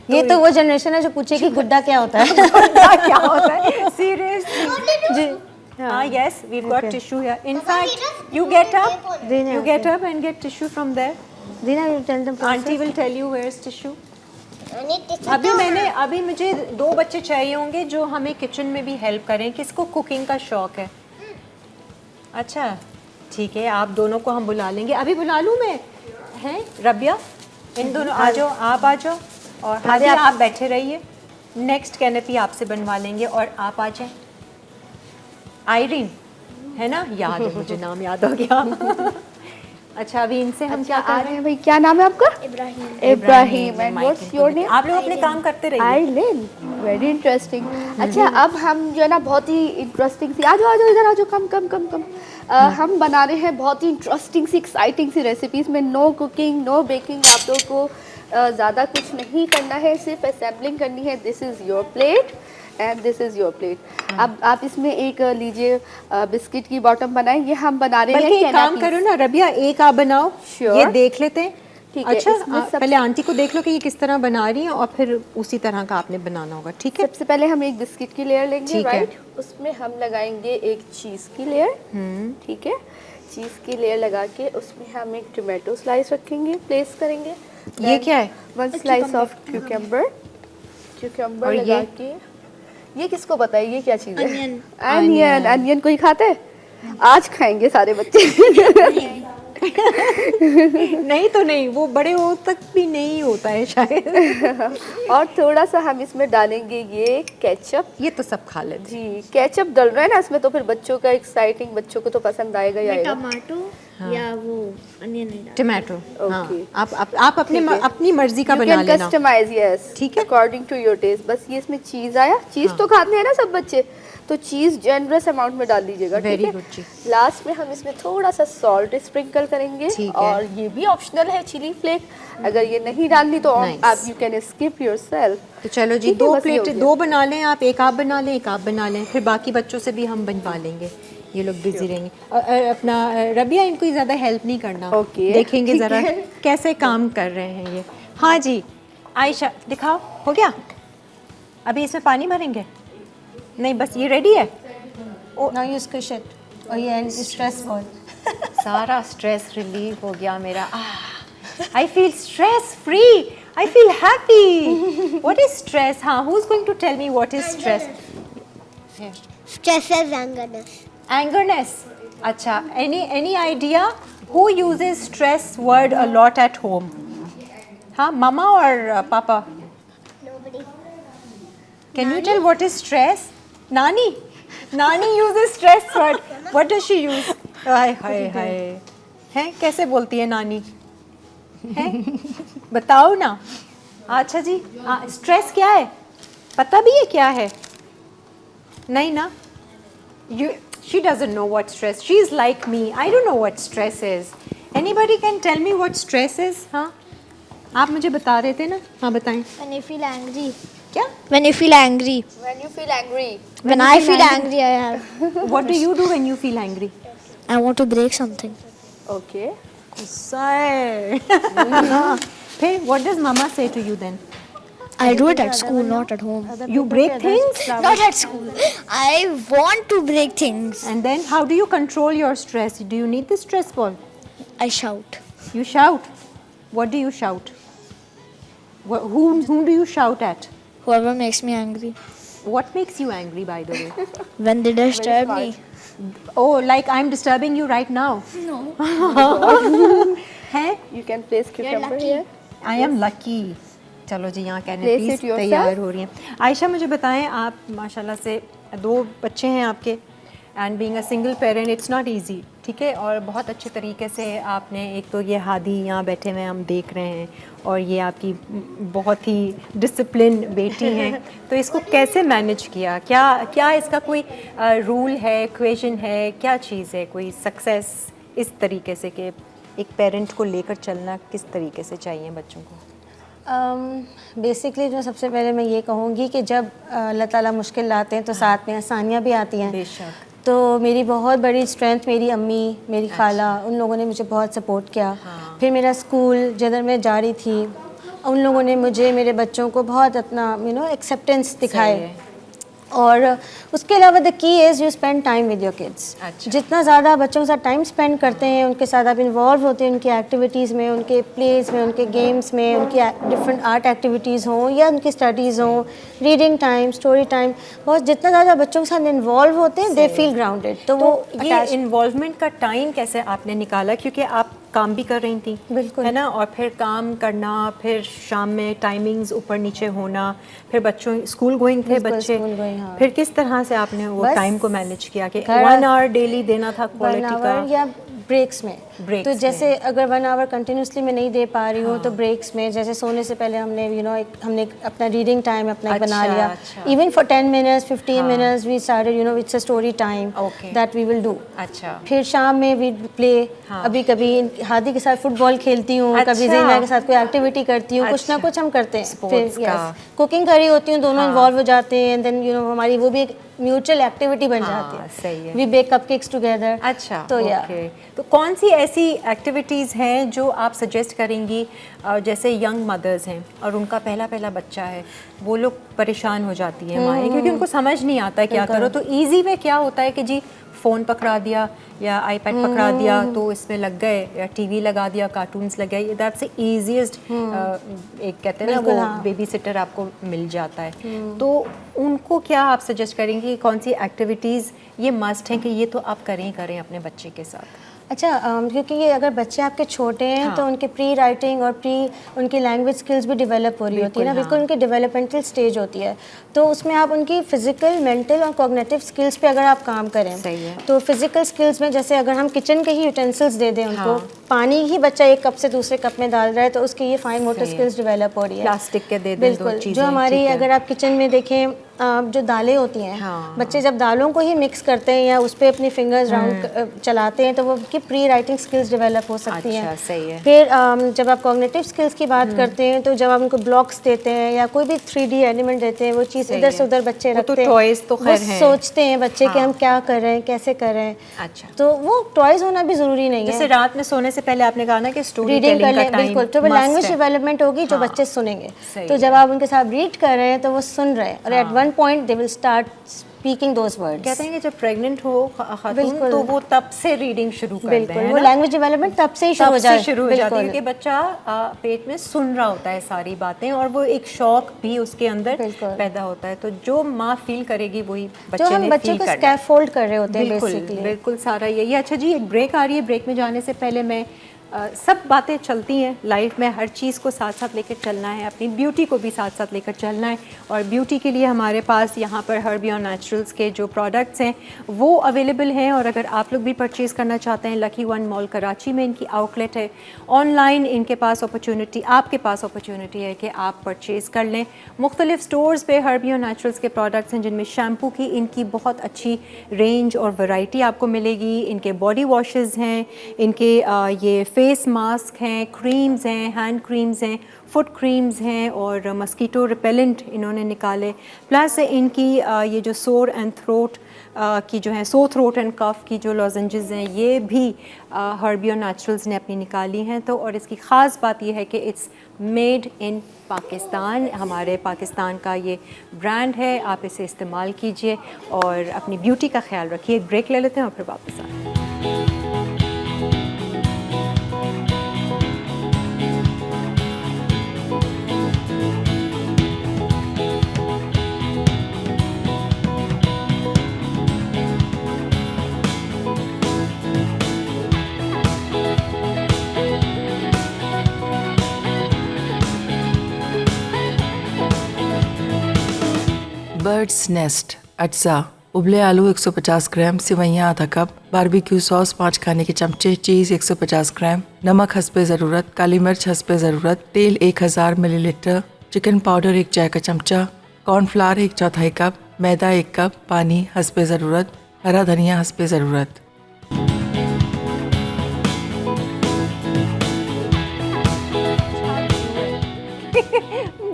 ये तो वो जनरेशन है जो पूछेगी गुड्डा क्या होता है। गुड्डा क्या होता है सीरियसली जी। हाँ yes, we got tissue here. In fact you get up and get tissue from there. Deena you tell them. Aunty will tell you where is tissue. I need tissue. अभी मुझे 2 बच्चे चाहिए होंगे जो हमें किचन में भी हेल्प करें। किसको कुकिंग का शौक है? अच्छा ठीक है, आप दोनों को हम बुला लेंगे। अभी बुला लूँ मैं? हैं रबिया, इन दोनों आ जाओ, आप आ जाओ, और हादी आप बैठे रहिए। नेक्स्ट कैनपी आपसे बनवा लेंगे और आप आ जाएं। आयरीन है ना, याद है मुझे, नाम याद हो गया। अच्छा अभी इनसे हम क्या आ कर रहे हैं भाई, क्या नाम है आपका? Ibrahim. And what's your name? आप लोग अपने काम करते रहिए। आइलिन, वेरी इंटरेस्टिंग। अच्छा अब हम जो है ना बहुत ही इंटरेस्टिंग सी, आ जाओ इधर आ जाओ, कम। हम बना रहे हैं बहुत ही इंटरेस्टिंग सी, एक्साइटिंग सी रेसिपीज में। नो कुकिंग, नो बेकिंग, आप लोगों को ज़्यादा कुछ नहीं करना है, सिर्फ असेंबलिंग करनी है। This is your plate and this is your plate. अब आप इसमें एक लीजिए बिस्किट की बॉटम बनाएं। ये हम बना रहे बल्कि हैं एक काम करो ना रबिया, एक आप बनाओ, Sure. ये देख लेते हैं। ठीक है, अच्छा इसमें सबसे- पहले आंटी को देख लो कि ये किस तरह बना रही हैं और फिर उसी तरह का आपने बनाना होगा, ठीक है? सबसे पहले हम एक बिस्किट की लेयर लेंगे, ठीक है। राइट? उसमें हम लगाएंगे एक चीज़ की लेयर, ठीक है? चीज़ की लेयर लगा के उसमें हम एक टोमेटो स्लाइस रखेंगे, प्लेस करेंगे। ये क्या है? 1 स्लाइस ऑफ क्यूकम्बर और ये? लगा के। ये किसको पता है ये क्या चीज़ है? अनियन कोई खाता है? आज खाएंगे सारे बच्चे। नहीं तो नहीं, वो बड़े हो तक भी नहीं होता है शायद। और थोड़ा सा हम इसमें डालेंगे ये केचप। ये तो सब खा लेते जी, केचप डल रहा है ना इसमें, तो फिर बच्चों का एक्साइटिंग, बच्चों को तो पसंद आएगा ही आएगा। टमाटो या वो अनियन नहीं हैं। टमाटो, हाँ, Okay. आप अपनी मर्जी का You बना can लेना। customize, yes, ठीक है। According to your taste. बस ये इसमें चीज़ आया, चीज़ तो खाते हैं ना सब बच्चे, तो चीज़ जनरस अमाउंट में डाल दीजिएगा, ठीक Very है? good जी। लास्ट में हम इसमें थोड़ा सा सॉल्ट स्प्रिंकल करेंगे, ठीक है। और ये भी ऑप्शनल है, चिली फ्लेक। अगर ये नहीं डालनी तो Nice. आप यू कैन स्किप योरसेल्फ। तो चलो जी, ठीक है, 2 बस ये हो प्लेट, गया। 2 बना लें आप, एक आप बना लें, एक आप बना लें, फिर बाकी बच्चों से भी हम बनवा लेंगे। ये लोग बिजी रहेंगे। अपना रबिया, इनको ज़्यादा हेल्प नहीं करना। Okay, देखेंगे ठीक ज़रा है। कैसे काम कर रहे हैं ये। हाँ जी आयशा, दिखाओ, हो गया? अभी इसमें पानी भरेंगे? नहीं, बस ये रेडी है। नाउ यू स्क्विश इट और ये एंड स्ट्रेस बॉल। सारा स्ट्रेस रिलीव हो गया मेरा। I feel stress free, I feel happy. What is stress? हाँ, who is going to tell me what is stress? Stress is angerness. Angerness. अच्छा, any idea who uses stress word a lot at home? हाँ, mama or papa? Nobody. Can you tell what is stress? Nani. Nani uses stress word. What does she use? हाय हाय हाय, हैं कैसे बोलती है नानी? हैं बताओ ना। अच्छा जी, स्ट्रेस क्या है? पता भी है क्या है? नहीं ना? She doesn't know what stress. She is like me. I don't know what stress is. Anybody can tell me what stress is? हाँ, आप मुझे बता रहे थे ना? हाँ बताएं। When I feel angry. क्या? When you feel angry. When you feel angry. When I feel angry, I have. What do you do when you feel angry? I want to break something. Okay. गुस्सा है फिर what does mama say to you then? I do it at school, not at home. You break things Not at school. I want to break things. and then how do you control your stress? Do you need the stress ball? I shout. You shout. What do you shout? Whom do you shout at? Whoever makes me angry. What makes you angry, by the way? When they disturb me. Oh, like I'm disturbing you right now. No. है? You can place cucumber here. I am lucky. चलो जी यहाँ कहने Place please it yourself. तैयार हो रही हैं। आयशा मुझे बताएं, आप माशाल्लाह से 2 बच्चे हैं आपके and being a single parent it's not easy, ठीक है, और बहुत अच्छे तरीके से आपने, एक तो ये हादी यहाँ बैठे हुए हम देख रहे हैं और ये आपकी बहुत ही डिसिप्लिन बेटी हैं, तो इसको कैसे मैनेज किया? क्या क्या इसका कोई रूल है, इक्वेशन है, क्या चीज़ है, कोई सक्सेस इस तरीके से कि एक पेरेंट को लेकर चलना किस तरीके से चाहिए बच्चों को? बेसिकली जो सबसे पहले मैं ये कहूँगी कि जब अल्लाह ताला मुश्किल लाते हैं तो साथ में आसानियाँ भी आती हैं। बेशक। तो मेरी बहुत बड़ी स्ट्रेंथ मेरी अम्मी, मेरी खाला, उन लोगों ने मुझे बहुत सपोर्ट किया। फिर मेरा स्कूल जिधर मैं जा रही थी, उन लोगों ने मुझे, मेरे बच्चों को बहुत अपना एक्सेप्टेंस दिखाए। और उसके अलावा the key is you spend time with your kids. जितना ज़्यादा बच्चों के साथ टाइम स्पेंड करते हैं, उनके साथ आप इन्वॉल्व होते हैं उनकी एक्टिविटीज़ में, उनके प्लेज में, उनके गेम्स में, उनकी डिफरेंट आर्ट एक्टिविटीज़ हों या उनकी स्टडीज़ हों, रीडिंग टाइम, स्टोरी टाइम, बहुत जितना ज़्यादा बच्चों के साथ इन्वॉल्व होते हैं दे फील ग्राउंडेड। तो वो ये इन्वॉल्वमेंट का टाइम कैसे आपने निकाला? क्योंकि आप काम भी कर रही थी, बिल्कुल, है ना, और फिर काम करना, फिर शाम में टाइमिंग्स ऊपर नीचे होना, फिर बच्चों स्कूल गोइंग थे बच्चे, हाँ। फिर किस तरह से आपने वो टाइम को मैनेज किया कि 1 आवर डेली देना था क्वालिटी का या ब्रेक्स में? Breaks तो जैसे अगर 1 आवर कंटिन्यूसली मैं नहीं दे पा रही हूँ तो ब्रेक्स में, जैसे सोने से पहले हमने हमने अपना रीडिंग टाइम अपना एक बना लिया। Even for 10 minutes 15 minutes we started it's a story time that we will do. अच्छा। फिर शाम में वी प्ले, अभी कभी हादी के साथ फुटबॉल खेलती हूँ, कभी ज़ैना के साथ कोई एक्टिविटी करती हूँ, कुछ ना कुछ हम करते हैं। फिर कुकिंग कर रही होती हूँ, दोनों इन्वॉल्व हो जाते हैं, देन हमारी वो भी एक म्यूचुअल एक्टिविटी बन जाती है। सही है। We bake cupcakes together. अच्छा, तो तो कौन सी ऐसी एक्टिविटीज़ हैं जो आप सजेस्ट करेंगी? जैसे यंग मदर्स हैं और उनका पहला बच्चा है, वो लोग परेशान हो जाती हैं माएँ, क्योंकि उनको समझ नहीं आता है क्या करो। तो इजी वे क्या होता है कि जी फ़ोन पकड़ा दिया या आईपैड पकड़ा दिया तो इसमें लग गए, या टीवी लगा दिया, कार्टून्स लग गए, दैट्स द ईजीएस्ट, एक कहते हैं ना वो बेबी सिटर आपको मिल जाता है। तो उनको क्या आप सजेस्ट करेंगे, कौन सी एक्टिविटीज़ ये मस्ट हैं कि ये तो आप करें अपने बच्चे के साथ? अच्छा, क्योंकि ये अगर बच्चे आपके छोटे हैं तो उनके प्री राइटिंग और उनकी लैंग्वेज स्किल्स भी डेवलप हो रही होती है ना, बिल्कुल उनकी डेवलपमेंटल स्टेज होती है। तो उसमें आप उनकी फिजिकल, मेंटल और कॉग्निटिव स्किल्स पे अगर आप काम करें, सही है। तो फिजिकल स्किल्स में जैसे अगर हम किचन के ही यूटेंसिल्स दे दें उनको, पानी ही बच्चा एक कप से दूसरे कप में डाल रहा है तो उसकी ये फाइन मोटर स्किल्स डेवलप हो रही है। प्लास्टिक के दे दें बिल्कुल, जो हमारी अगर आप किचन में देखें जो दालें होती हैं, बच्चे जब दालों को ही मिक्स करते हैं या उस पर अपनी फिंगर्स राउंड चलाते हैं तो वो उनकी प्री राइटिंग स्किल्स डेवलप हो सकती हैं। सही है। फिर जब आप कॉग्निटिव स्किल्स की बात करते हैं तो जब आप उनको ब्लॉक्स देते हैं या कोई भी 3D एलिमेंट देते हैं, वो चीज़ इधर से उधर बच्चे रखते हैं, टॉयज तो खैर हैं, सोचते हैं बच्चे कि हम क्या कर रहे हैं, कैसे कर रहे हैं। अच्छा, तो वो टॉयज होना भी ज़रूरी नहीं है। जैसे रात में सोने से पहले आपने कहा ना कि स्टोरी रीडिंग कर टेलिंग का लें, टाइम, बिल्कुल, तो वो लैंग्वेज डेवलपमेंट होगी जो बच्चे सुनेंगे। तो जब आप उनके साथ रीड कर रहे हैं तो वो सुन रहे हैं और at one point they will start speaking those words. कहते हैं कि जब प्रेग्नेंट हो खातून तो वो तब से रीडिंग शुरू कर दें, वो लैंग्वेज डेवलपमेंट तब से ही शुरू हो जाती है कि बच्चा पेट में सुन रहा होता है सारी बातें और वो एक शौक भी उसके अंदर पैदा होता है। तो जो माँ फील करेगी वही बच्चे ने बच्चे को स्कैफोल्ड कर रहे होते हैं बेसिकली। बिल्कुल सारा यही। अच्छा जी, एक ब्रेक आ रही है, ब्रेक में जाने से पहले मैं सब बातें चलती हैं लाइफ में, हर चीज़ को साथ साथ लेकर चलना है, अपनी ब्यूटी को भी साथ साथ लेकर चलना है। और ब्यूटी के लिए हमारे पास यहाँ पर हर्बी और नेचुरल्स के जो प्रोडक्ट्स हैं वो अवेलेबल हैं। और अगर आप लोग भी परचेज़ करना चाहते हैं, लकी वन मॉल कराची में इनकी आउटलेट है, ऑनलाइन इनके पास अपॉर्चुनिटी, आपके पास अपॉर्चुनिटी है कि आप परचेज़ कर लें। मुख्तलिफ स्टोर्स पे हर्बी और नेचुरल्स के प्रोडक्ट्स हैं जिनमें शैम्पू की इनकी बहुत अच्छी रेंज और वैरायटी आपको मिलेगी। इनके बॉडी वॉशेज़ हैं, इनके ये फेस मास्क हैं, क्रीम्स हैं, हैंड क्रीम्स हैं, फुट क्रीम्स हैं और मस्कीटो रिपेलेंट इन्होंने निकाले। प्लस इनकी ये जो सोर एंड थ्रोट की जो है सो थ्रोट एंड कफ की जो लॉजेंजेस हैं ये भी हर्बियो नेचुरल्स ने अपनी निकाली हैं। तो और इसकी ख़ास बात ये है कि इट्स मेड इन पाकिस्तान, हमारे पाकिस्तान का ये ब्रांड है। आप इसे इस्तेमाल कीजिए और अपनी ब्यूटी का ख्याल रखिए। एक ब्रेक ले लेते हैं और फिर वापस आते हैं। बर्ड्स नेस्ट, अज्जा, उबले आलू 150 ग्राम, सेवइयाँ आधा कप, बारबेक्यू सॉस 5 खाने के चमचे, चीज़ 150 ग्राम, नमक हस्बे ज़रूरत, काली मिर्च हस्बे ज़रूरत, तेल 1000 मिलीलीटर, चिकन पाउडर 1 चाय का चमचा, कॉर्नफ्लावर 1/4 कप, मैदा 1 कप, पानी हस्बे ज़रूरत, हरा धनिया हस्बे ज़रूरत।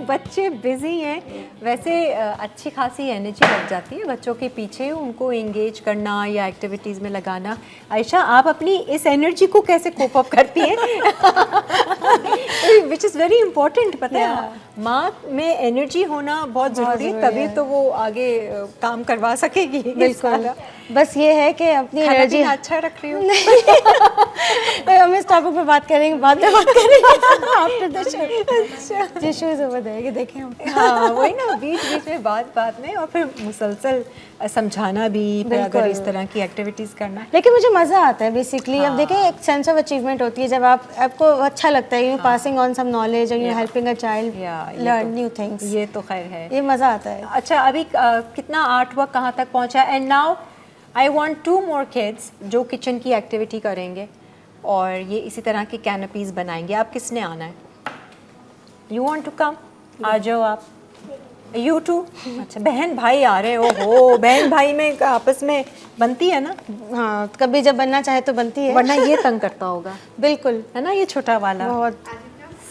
बच्चे बिज़ी हैं, वैसे अच्छी खासी एनर्जी लग जाती है बच्चों के पीछे, उनको एंगेज करना या एक्टिविटीज़ में लगाना। आयशा, आप अपनी इस एनर्जी को कैसे कोप अप करती हैं? विच इज़ वेरी इम्पोर्टेंट, पता है माँ में एनर्जी होना बहुत ज़रूरी है, तभी तो वो आगे काम करवा सकेगी। बिल्कुल, बस ये है कि अपनी एनर्जी अच्छा रख रही हूँ। हम इस टॉपिक पे बात करेंगे, बाद में बात करेंगे आफ्टर द शो। जी, शूज़ ओवर देयर, देखें हम। हाँ वही ना, बीच बीच में बात में और फिर मुसलसल समझाना भी, फिर अगर इस तरह की एक्टिविटीज़ करना। लेकिन मुझे मज़ा आता है बेसिकली। अब देखिए, एक सेंस ऑफ अचीवमेंट होती है जब आपको अच्छा लगता है, you passing on some knowledge और you helping a child learn new things. ये तो खैर है, ये मज़ा आता है। अच्छा, अभी कितना आर्ट वर्क कहाँ तक पहुँचा? And now I want 2 more kids जो किचन की एक्टिविटी करेंगे और ये इसी तरह की कैनपीज़ बनाएंगे। आप किसने आना है? You want to come? आ जाओ आप। You too? अच्छा, बहन भाई आ रहे हो? हो बहन भाई में आपस में बनती है ना? हाँ, कभी जब बनना चाहे तो बनती है, वरना ये तंग करता होगा। बिल्कुल, है ना, ये छोटा वाला। बहुत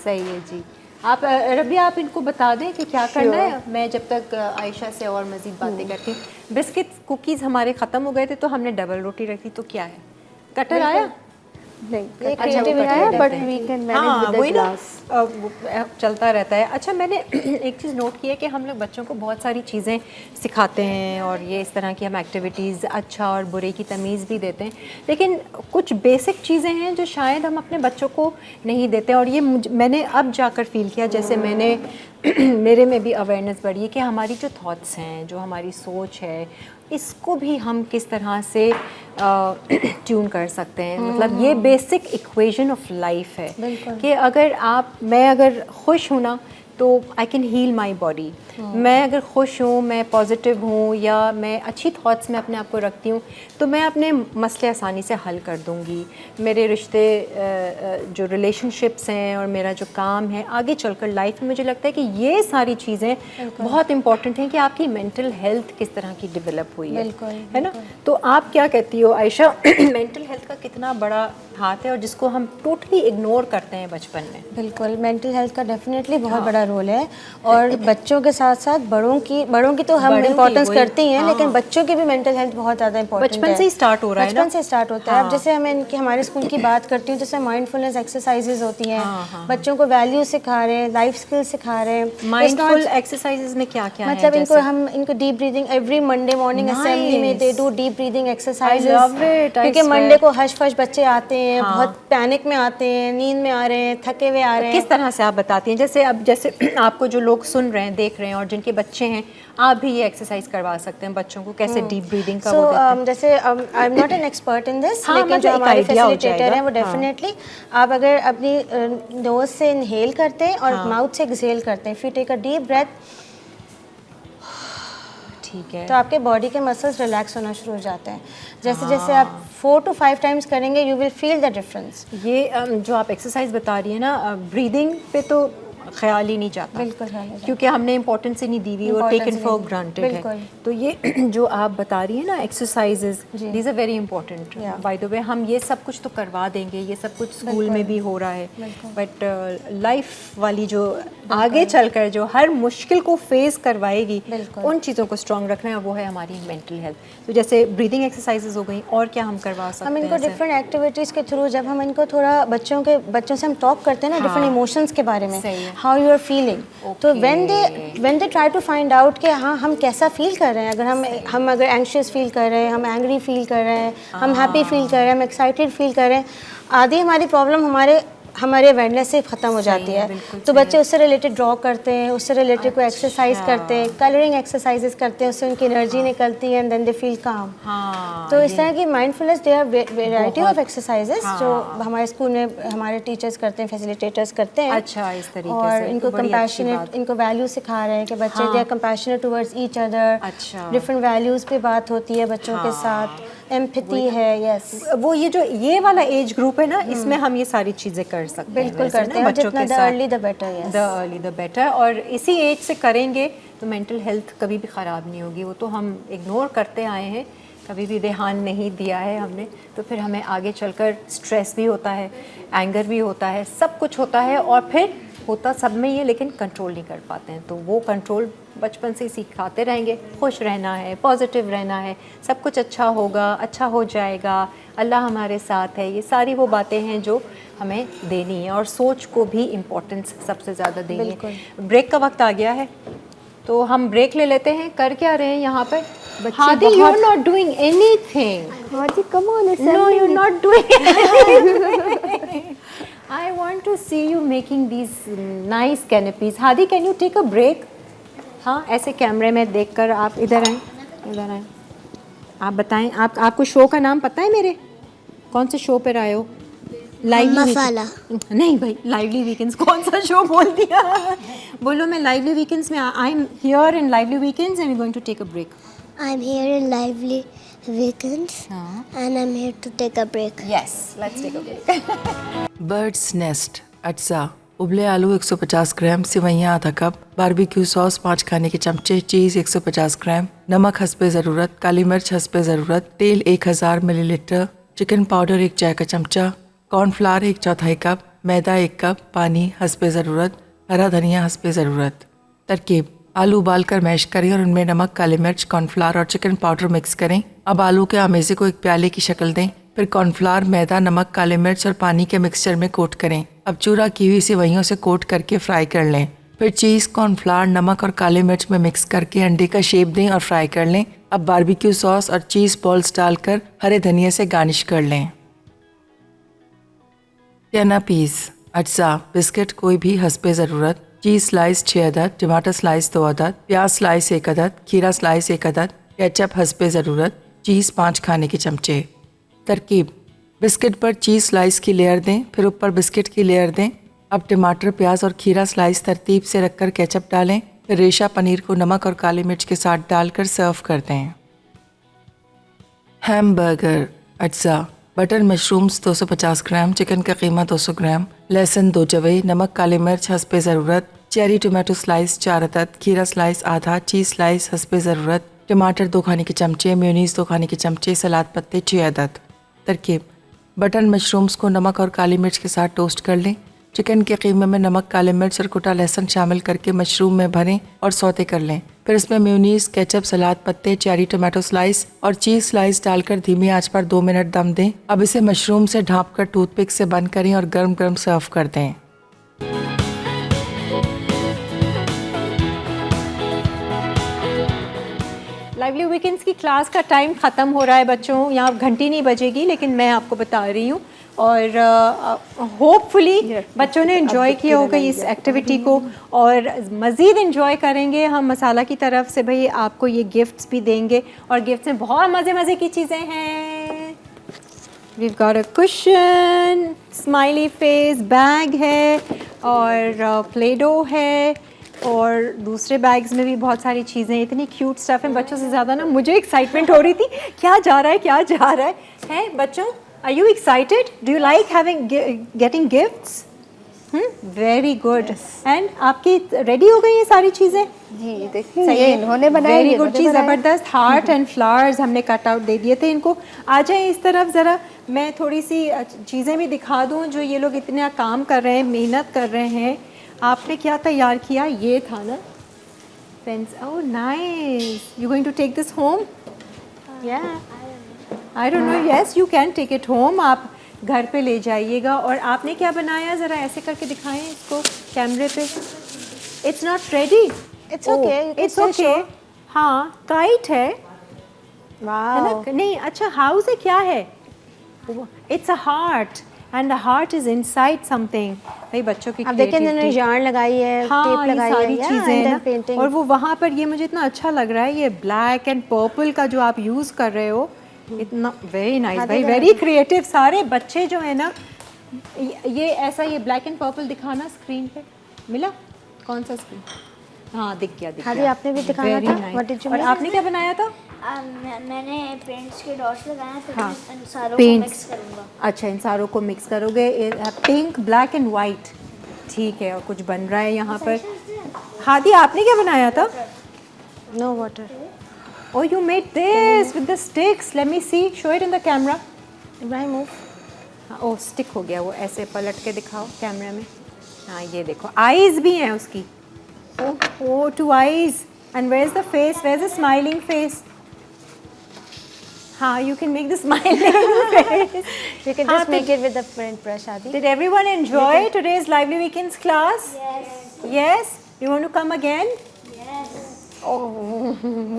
सही है जी। आप रबिया, आप इनको बता दें कि क्या करना है। मैं जब तक आयशा से और मज़ीद बातें करती हूँ। बिस्किट कुकीज़ हमारे ख़त्म हो गए थे तो हमने डबल रोटी रखी, तो क्या है, कटर आया? नहीं, अच्छा, क्रिएटिव वो आया, कटर बट रहते हैं। वी कैन हाँ, मैनेज विद वही द ना, ग्लास। चलता रहता है। अच्छा, मैंने एक चीज़ नोट की है कि हम लोग बच्चों को बहुत सारी चीज़ें सिखाते हैं और ये इस तरह की हम एक्टिविटीज़, अच्छा और बुरे की तमीज़ भी देते हैं, लेकिन कुछ बेसिक चीज़ें हैं जो शायद हम अपने बच्चों को नहीं देते। और ये मैंने अब जाकर फील किया, जैसे मैंने मेरे में भी अवेयरनेस बढ़ी है कि हमारी जो थॉट्स हैं, जो हमारी सोच है, इसको भी हम किस तरह से ट्यून कर सकते हैं। मतलब ये बेसिक इक्वेशन ऑफ लाइफ है कि मैं अगर खुश हूँ ना तो I can heal my body. मैं अगर खुश हूँ, मैं पॉजिटिव हूँ या मैं अच्छी थॉट्स में अपने आप को रखती हूँ तो मैं अपने मसले आसानी से हल कर दूँगी। मेरे रिश्ते, जो रिलेशनशिप्स हैं और मेरा जो काम है आगे चलकर लाइफ में, मुझे लगता है कि ये सारी चीज़ें बहुत इंपॉर्टेंट हैं कि आपकी मेंटल हेल्थ किस तरह की डेवलप हुई है ना। तो आप क्या कहती हो आयशा, मेंटल हेल्थ का कितना बड़ा हाथ है और जिसको हम टोटली इग्नोर करते हैं बचपन में? बिल्कुल, मेंटल हेल्थ का डेफिनेटली बहुत बड़ा रोल है और बच्चों के साथ साथ बड़ों की तो हम इम्पोर्टेंस करते ही हैं, लेकिन बच्चों की भी मेंटल हेल्थ बहुत ज़्यादा इंपॉर्टेंट है। बचपन से ही स्टार्ट हो रहा है ना? बचपन से स्टार्ट होता है। अब जैसे हमारे स्कूल की बात करती हूँ, जैसे माइंडफुलनेस एक्सरसाइजेज होती हैं, बच्चों को वैल्यू सिखा रहे हैं, लाइफ स्किल्स सिखा रहे हैं। माइंडफुल एक्सरसाइजेज में क्या क्या मतलब इनको deep breathing every Monday morning assembly में they do deep breathing exercises, क्योंकि मंडे को हश फश बच्चे आते हैं, बहुत पैनिक में आते हैं, नींद में आ रहे हैं, थके हुए आ रहे हैं। किस तरह से आप बताती हैं? जैसे आपको जो लोग सुन रहे हैं, देख रहे हैं और जिनके बच्चे हैं, आप भी ये एक्सरसाइज करवा सकते हैं बच्चों को, कैसे डीप ब्रीदिंग का वो देते हैं? जैसे I am not an expert in this, हाँ, लेकिन मतलब जो एक हमारे idea हो फैसिलिटेटर जाएगा। हैं वो डेफिनेटली, आप अगर अपनी नोज से इनहेल करते हैं और माउथ से एक्सहेल करते हैं, फिर टेक अ डीप ब्रेथ, ठीक है, तो आपके बॉडी के मसल्स रिलैक्स होना शुरू हो जाते हैं। जैसे जैसे आप 4 to 5 टाइम्स करेंगे, you will feel the difference. ये जो आप एक्सरसाइज बता रही है ना, ब्रीदिंग पे तो ख्याल ही नहीं जाता, बिल्कुल ख्याल नहीं जाता। क्योंकि हमने इम्पोर्टेंस ही नहीं दी हुई और Importance टेकन नहीं फॉर दी, ग्रांटेड है। बिल्कुल। तो ये जो आप बता रही हैं ना exercises, these are very important. Yeah. By the way हम ये सब कुछ तो करवा देंगे, ये सब कुछ स्कूल में भी हो रहा है, बट लाइफ वाली जो आगे चलकर जो हर मुश्किल को फेस करवाएगी, बिल्कुल। उन चीज़ों को स्ट्रॉन्ग रखना है, वो है हमारी मेंटल हेल्थ। तो जैसे ब्रीदिंग एक्सरसाइजेज हो गई, और क्या हम करवा सकते हैं? हम इनको ऐसे? डिफरेंट एक्टिविटीज़ के थ्रू जब हम इनको थोड़ा बच्चों से हम टॉक करते हैं ना डिफरेंट इमोशंस के बारे में, सही है। हाउ यू आर फीलिंग, तो when they try to find out कि हाँ हम कैसा फील कर रहे हैं, अगर हम अगर एंग्शियस फील कर रहे हैं, हम एंग्री फील कर रहे हैं, हम हैप्पी फील कर रहे हैं, हम एक्साइटेड फील कर रहे हैं, आधी हमारी प्रॉब्लम हमारे अवेयरनेस से ख़त्म हो जाती है। तो बच्चे उससे रिलेटेड ड्रॉ करते हैं, उससे रिलेटेड कोई एक्सरसाइज करते हैं, कलरिंग एक्सरसाइजेस करते हैं, उससे उनकी एनर्जी निकलती है एंड देन दे फील काम। तो इस तरह की mindfulness, they are variety of exercises जो हमारे स्कूल में हमारे टीचर्स करते हैं, फैसिलिटेटर्स करते हैं। अच्छा, इस तरीके और से इनको तो बड़ी अच्छी कंपैशनेट, बात। इनको वैल्यू सिखा रहे हैं कि बच्चे they are compassionate towards each other. अच्छा। डिफरेंट वैल्यूज़ पे बात होती है बच्चों के साथ, एम्पैथी है, यस वो ये वाला एज ग्रुप है ना, इसमें हम ये सारी चीज़ें कर सकते हैं। बिल्कुल वैसे करते ना हैं, बच्चों जितना के द साथ early the better. Yes the early the better, और इसी एज से करेंगे तो मेंटल हेल्थ कभी भी ख़राब नहीं होगी। वो तो हम इग्नोर करते आए हैं, कभी भी ध्यान नहीं दिया है हमने, तो फिर हमें आगे चलकर स्ट्रेस भी होता है, एंगर भी होता है, सब कुछ होता है, और फिर होता सब में ये, लेकिन कंट्रोल नहीं कर पाते हैं। तो वो कंट्रोल बचपन से ही सिखाते रहेंगे, खुश रहना है, पॉजिटिव रहना है, सब कुछ अच्छा होगा, अच्छा हो जाएगा, अल्लाह हमारे साथ है, ये सारी वो बातें हैं जो हमें देनी है, और सोच को भी इम्पोर्टेंस सबसे ज़्यादा देनी है। ब्रेक का वक्त आ गया है, तो हम ब्रेक ले लेते हैं। कर क्या रहे हैं यहाँ पर बच्चे? Hadi, you are not doing anything. Hadi, come on, No, you're not doing anything. I want to see you making these nice canopies. Hadi, can you take a break? हाँ, ऐसे कैमरे में देखकर आप इधर आएं, इधर आएं। आप बताएं, आपको शो का नाम पता है मेरे? कौन से शो पर आए हो? लाइवली मसाला। नहीं भाई, लाइवली वीकेंड्स कौन सा शो बोल दिया? बोलो, मैं लाइवली वीकेंड्स में I am here in lively weekends and we going to take a break. I'm here in lively weekends and I'm here to take a break. Yes, let's take a break. Birds nest, अज्जा, उबले आलू 150 ग्राम, सिवैयाँ आधा cup, barbecue sauce 5 खाने के चमचे, चीज़ 150 ग्राम, नमक हस्बे ज़रूरत, काली मिर्च हस्बे ज़रूरत, तेल 1000 मिलीलीटर, चिकन पाउडर 1 चाय का चमचा, कॉर्नफ्लावर 1/4 कप, मैदा 1 कप, पानी हस्बे ज़रूरत, हरा धनिया हस्बे ज़रूरत। तरकीब: आलू उबालकर मैश करें और उनमें नमक, काली मिर्च, कॉर्नफ्लावर और चिकन पाउडर मिक्स करें। अब आलू के आमेज़े को एक प्याले की शक्ल दें, फिर कॉर्नफ्लावर, मैदा, नमक, काली मिर्च और पानी के मिक्सचर में कोट करें। अब चूरा की हुई सेवइयों से कोट करके फ्राई कर लें। फिर चीज़, कॉर्नफ्लावर, नमक और काली मिर्च में मिक्स करके अंडे का शेप दें और फ्राई कर लें। अब बारबेक्यू सॉस और चीज़ बॉल्स डालकर हरे धनिया से गार्निश कर लें। कैनापीज़, अज्जा, बिस्किट कोई भी हस्बे ज़रूरत, चीज़ स्लाइस 6 अदद, टमाटर स्लाइस 2 अदद, प्याज स्लाइस 1 अदद, खीरा स्लाइस 1 अदद, केचप हस्बे ज़रूरत, चीज़ 5 खाने के चमचे। तरकीब: बिस्किट पर चीज़ स्लाइस की लेयर दें, फिर ऊपर बिस्किट की लेयर दें। अब टमाटर, प्याज और खीरा स्लाइस तरतीब से रखकर केचप डालें, फिर रेशा पनीर को नमक और काली मिर्च के साथ डालकर सर्व कर दें। हैमबर्गर, अज्जा, बटर मशरूम्स 250 ग्राम, चिकन का कीमा 200 ग्राम, लहसुन 2 जवे, नमक, काली मिर्च हस्बे ज़रूरत, चेरी टोमेटो स्लाइस 4 अदद, खीरा स्लाइस आधा, चीज़ स्लाइस हस्बे ज़रूरत, टमाटर 2 खाने के चमचे, मेयोनीज़ 2 खाने के चमचे, सलाद पत्ते 6 अदद। तरकीब: बटर मशरूम्स को नमक और काली मिर्च के साथ टोस्ट कर लें। चिकन के कीमे में नमक, काली मिर्च और कुटा लहसुन शामिल करके मशरूम में भरें और सौते कर लें। फिर इसमें मेयोनीज़, केचप, सलाद पत्ते, चेरी टोमेटो स्लाइस और चीज़ स्लाइस डालकर धीमी आंच पर 2 मिनट दम दें। अब इसे मशरूम से ढाँपकर टूथपिक से बंद करें और गर्म गर्म सर्व कर दें। लाइवली वीकेंड्स की क्लास का टाइम ख़त्म हो रहा है बच्चों, यहाँ घंटी नहीं बजेगी, लेकिन मैं आपको बता रही हूँ, और होपफुली बच्चों ने एंजॉय किया होगा इस एक्टिविटी को, और मज़ीद एंजॉय करेंगे हम। मसाला की तरफ से भाई आपको ये गिफ्ट्स भी देंगे, और गिफ्ट्स में बहुत मज़े मज़े की चीज़ें हैं। We've got a cushion, smiley face, bag है, और प्लेडो है, और दूसरे बैग्स में भी बहुत सारी चीज़ें, इतनी क्यूट स्टफ है। बच्चों से ज़्यादा ना मुझे एक्साइटमेंट हो रही थी, क्या जा रहा है क्या जा रहा है। हैं बच्चों, are you excited? Do you like having getting gifts? Very good. And आपकी रेडी हो गई ये सारी चीज़ें? जी देखिए ये इन्होंने बनाया, वेरी ये गुड इन्होंने चीज़, बनाया। ज़बरदस्त। हार्ट एंड फ्लावर्स हमने कट आउट दे दिए थे इनको। आ जाए इस तरफ ज़रा, मैं थोड़ी सी चीज़ें भी दिखा दूँ जो ये लोग इतना काम कर रहे हैं, मेहनत कर रहे हैं। आपने क्या तैयार किया? ये था ना pens. Oh nice, you going to take this home? या I don't know, yes you can take it home. आप घर पे ले जाइएगा। और आपने क्या बनाया, ज़रा ऐसे करके दिखाएं इसको कैमरे पे। It's not ready. It's okay, you can it's still okay. show. हाँ, काइट है है Wow. ना? नहीं, अच्छा हाउस है, क्या है? It's a heart and the heart is inside something. भाई बच्चों की अब देखिए इन्होंने creativity। yarn लगाई है, हाँ, टेप ये लगाई सारी है, चीज़ें and हैं then ना। painting. और वो वहाँ पर ये मुझे इतना अच्छा लग रहा है, ये ब्लैक एंड पर्पल का जो आप यूज़ कर रहे हो, इतना वेरी नाइस हाँ, भाई, देखो, वेरी क्रिएटिव। सारे बच्चे जो है ना, ये ऐसा, ये ब्लैक एंड पर्पल दिखाना स्क्रीन पे। मिला? कौन सा स्क्रीन? हाँ, दिख गया, दिख हाँ जी, गया। आपने भी दिखाना Very था। nice। What did you और make? आपने क्या बनाया था? मैंने पेंट्स के डॉट्स लगाए, फिर हाँ, मैं इन सारों को पेंट्स। मिक्स करूँगा। अच्छा, इन सारों को मिक्स करोगे। पिंक, ब्लैक एंड वाइट, ठीक है। और कुछ बन रहा है यहाँ पर। हादी, आपने क्या बनाया था? No water. Oh, you made this with the sticks. Let me see. Show it in the camera. Ibrahim, move. Oh, stick हो गया वो। ऐसे पलट के दिखाओ कैमरे में। हाँ, ये देखो, आईज भी हैं उसकी। ओह, 2 eyes. And where's the face? Where's the smiling face? हाँ, you can make the smiling face. You can हाँ, just make it with the print brush, Adi. Did everyone enjoy today's Lively Weekends class? Yes. You want to come again?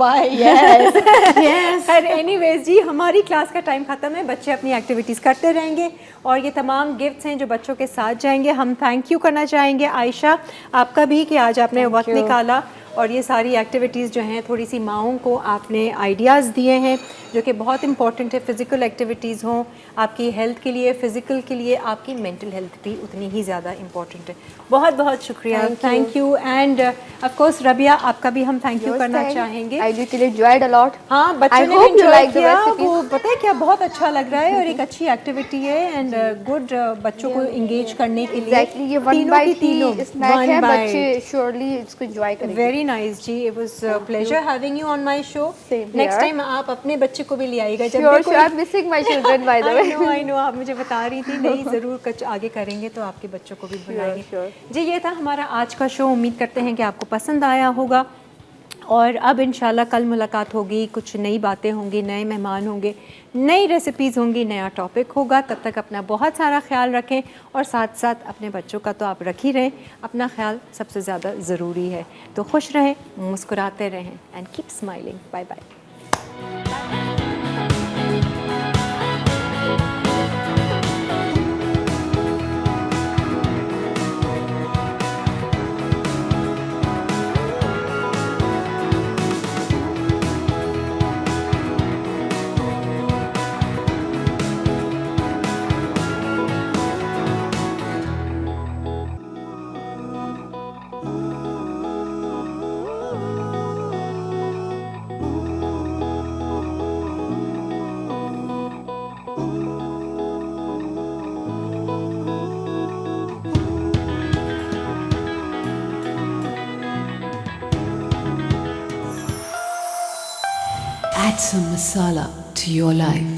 Why? Yes. Yes. And anyways जी, हमारी class का time ख़त्म है। बच्चे अपनी activities करते रहेंगे और ये तमाम गिफ्ट्स हैं जो बच्चों के साथ जाएंगे। हम थैंक यू करना चाहेंगे आयशा आपका भी कि आज आपने वक्त निकाला और ये सारी एक्टिविटीज़ जो हैं, थोड़ी सी माओं को आपने आइडियाज़ दिए हैं जो कि बहुत इंपॉर्टेंट है। फ़िज़िकल एक्टिविटीज़ हों आपकी हेल्थ के लिए, फ़िज़िकल के लिए, आपकी मेंटल हेल्थ भी उतनी ही ज़्यादा इंपॉर्टेंट है। बहुत बहुत शुक्रिया, thank you. End of course Rabia, आपका भी हम थैंक यू करना चाहेंगे। I literally enjoyed a lot. हाँ, बच्चों I ने hope you enjoy like the किया। recipes. वो पता है क्या, बहुत अच्छा लग रहा है और एक अच्छी एक्टिविटी है एंड गुड बच्चों को इंगेज करने के लिए। Exactly, ये one तीनों की bite तीनों ही snack है, one बच्चे bite। surely इसको enjoy करेंगे। वेरी नाइस जी, it was pleasure having you on my show. Same next here. Time आप अपने बच्चे को भी ले आइएगा जब Sure, भी sure, I'm missing my children by the way. I know आप मुझे बता रही थी। नहीं, ज़रूर कुछ आगे करेंगे तो आपके बच्चों को भी बुलाएंगे। sure. जी, ये था हमारा आज का शो। उम्मीद करते हैं कि आपको पसंद आया होगा और अब इंशाल्लाह कल मुलाकात होगी, कुछ नई बातें होंगी, नए मेहमान होंगे, नई रेसिपीज़ होंगी, नया टॉपिक होगा। तब तक अपना बहुत सारा ख्याल रखें और साथ साथ अपने बच्चों का तो आप रख ही रहें, अपना ख्याल सबसे ज़्यादा ज़रूरी है। तो खुश रहें, मुस्कुराते रहें and keep smiling. Bye bye. Add some masala to your life.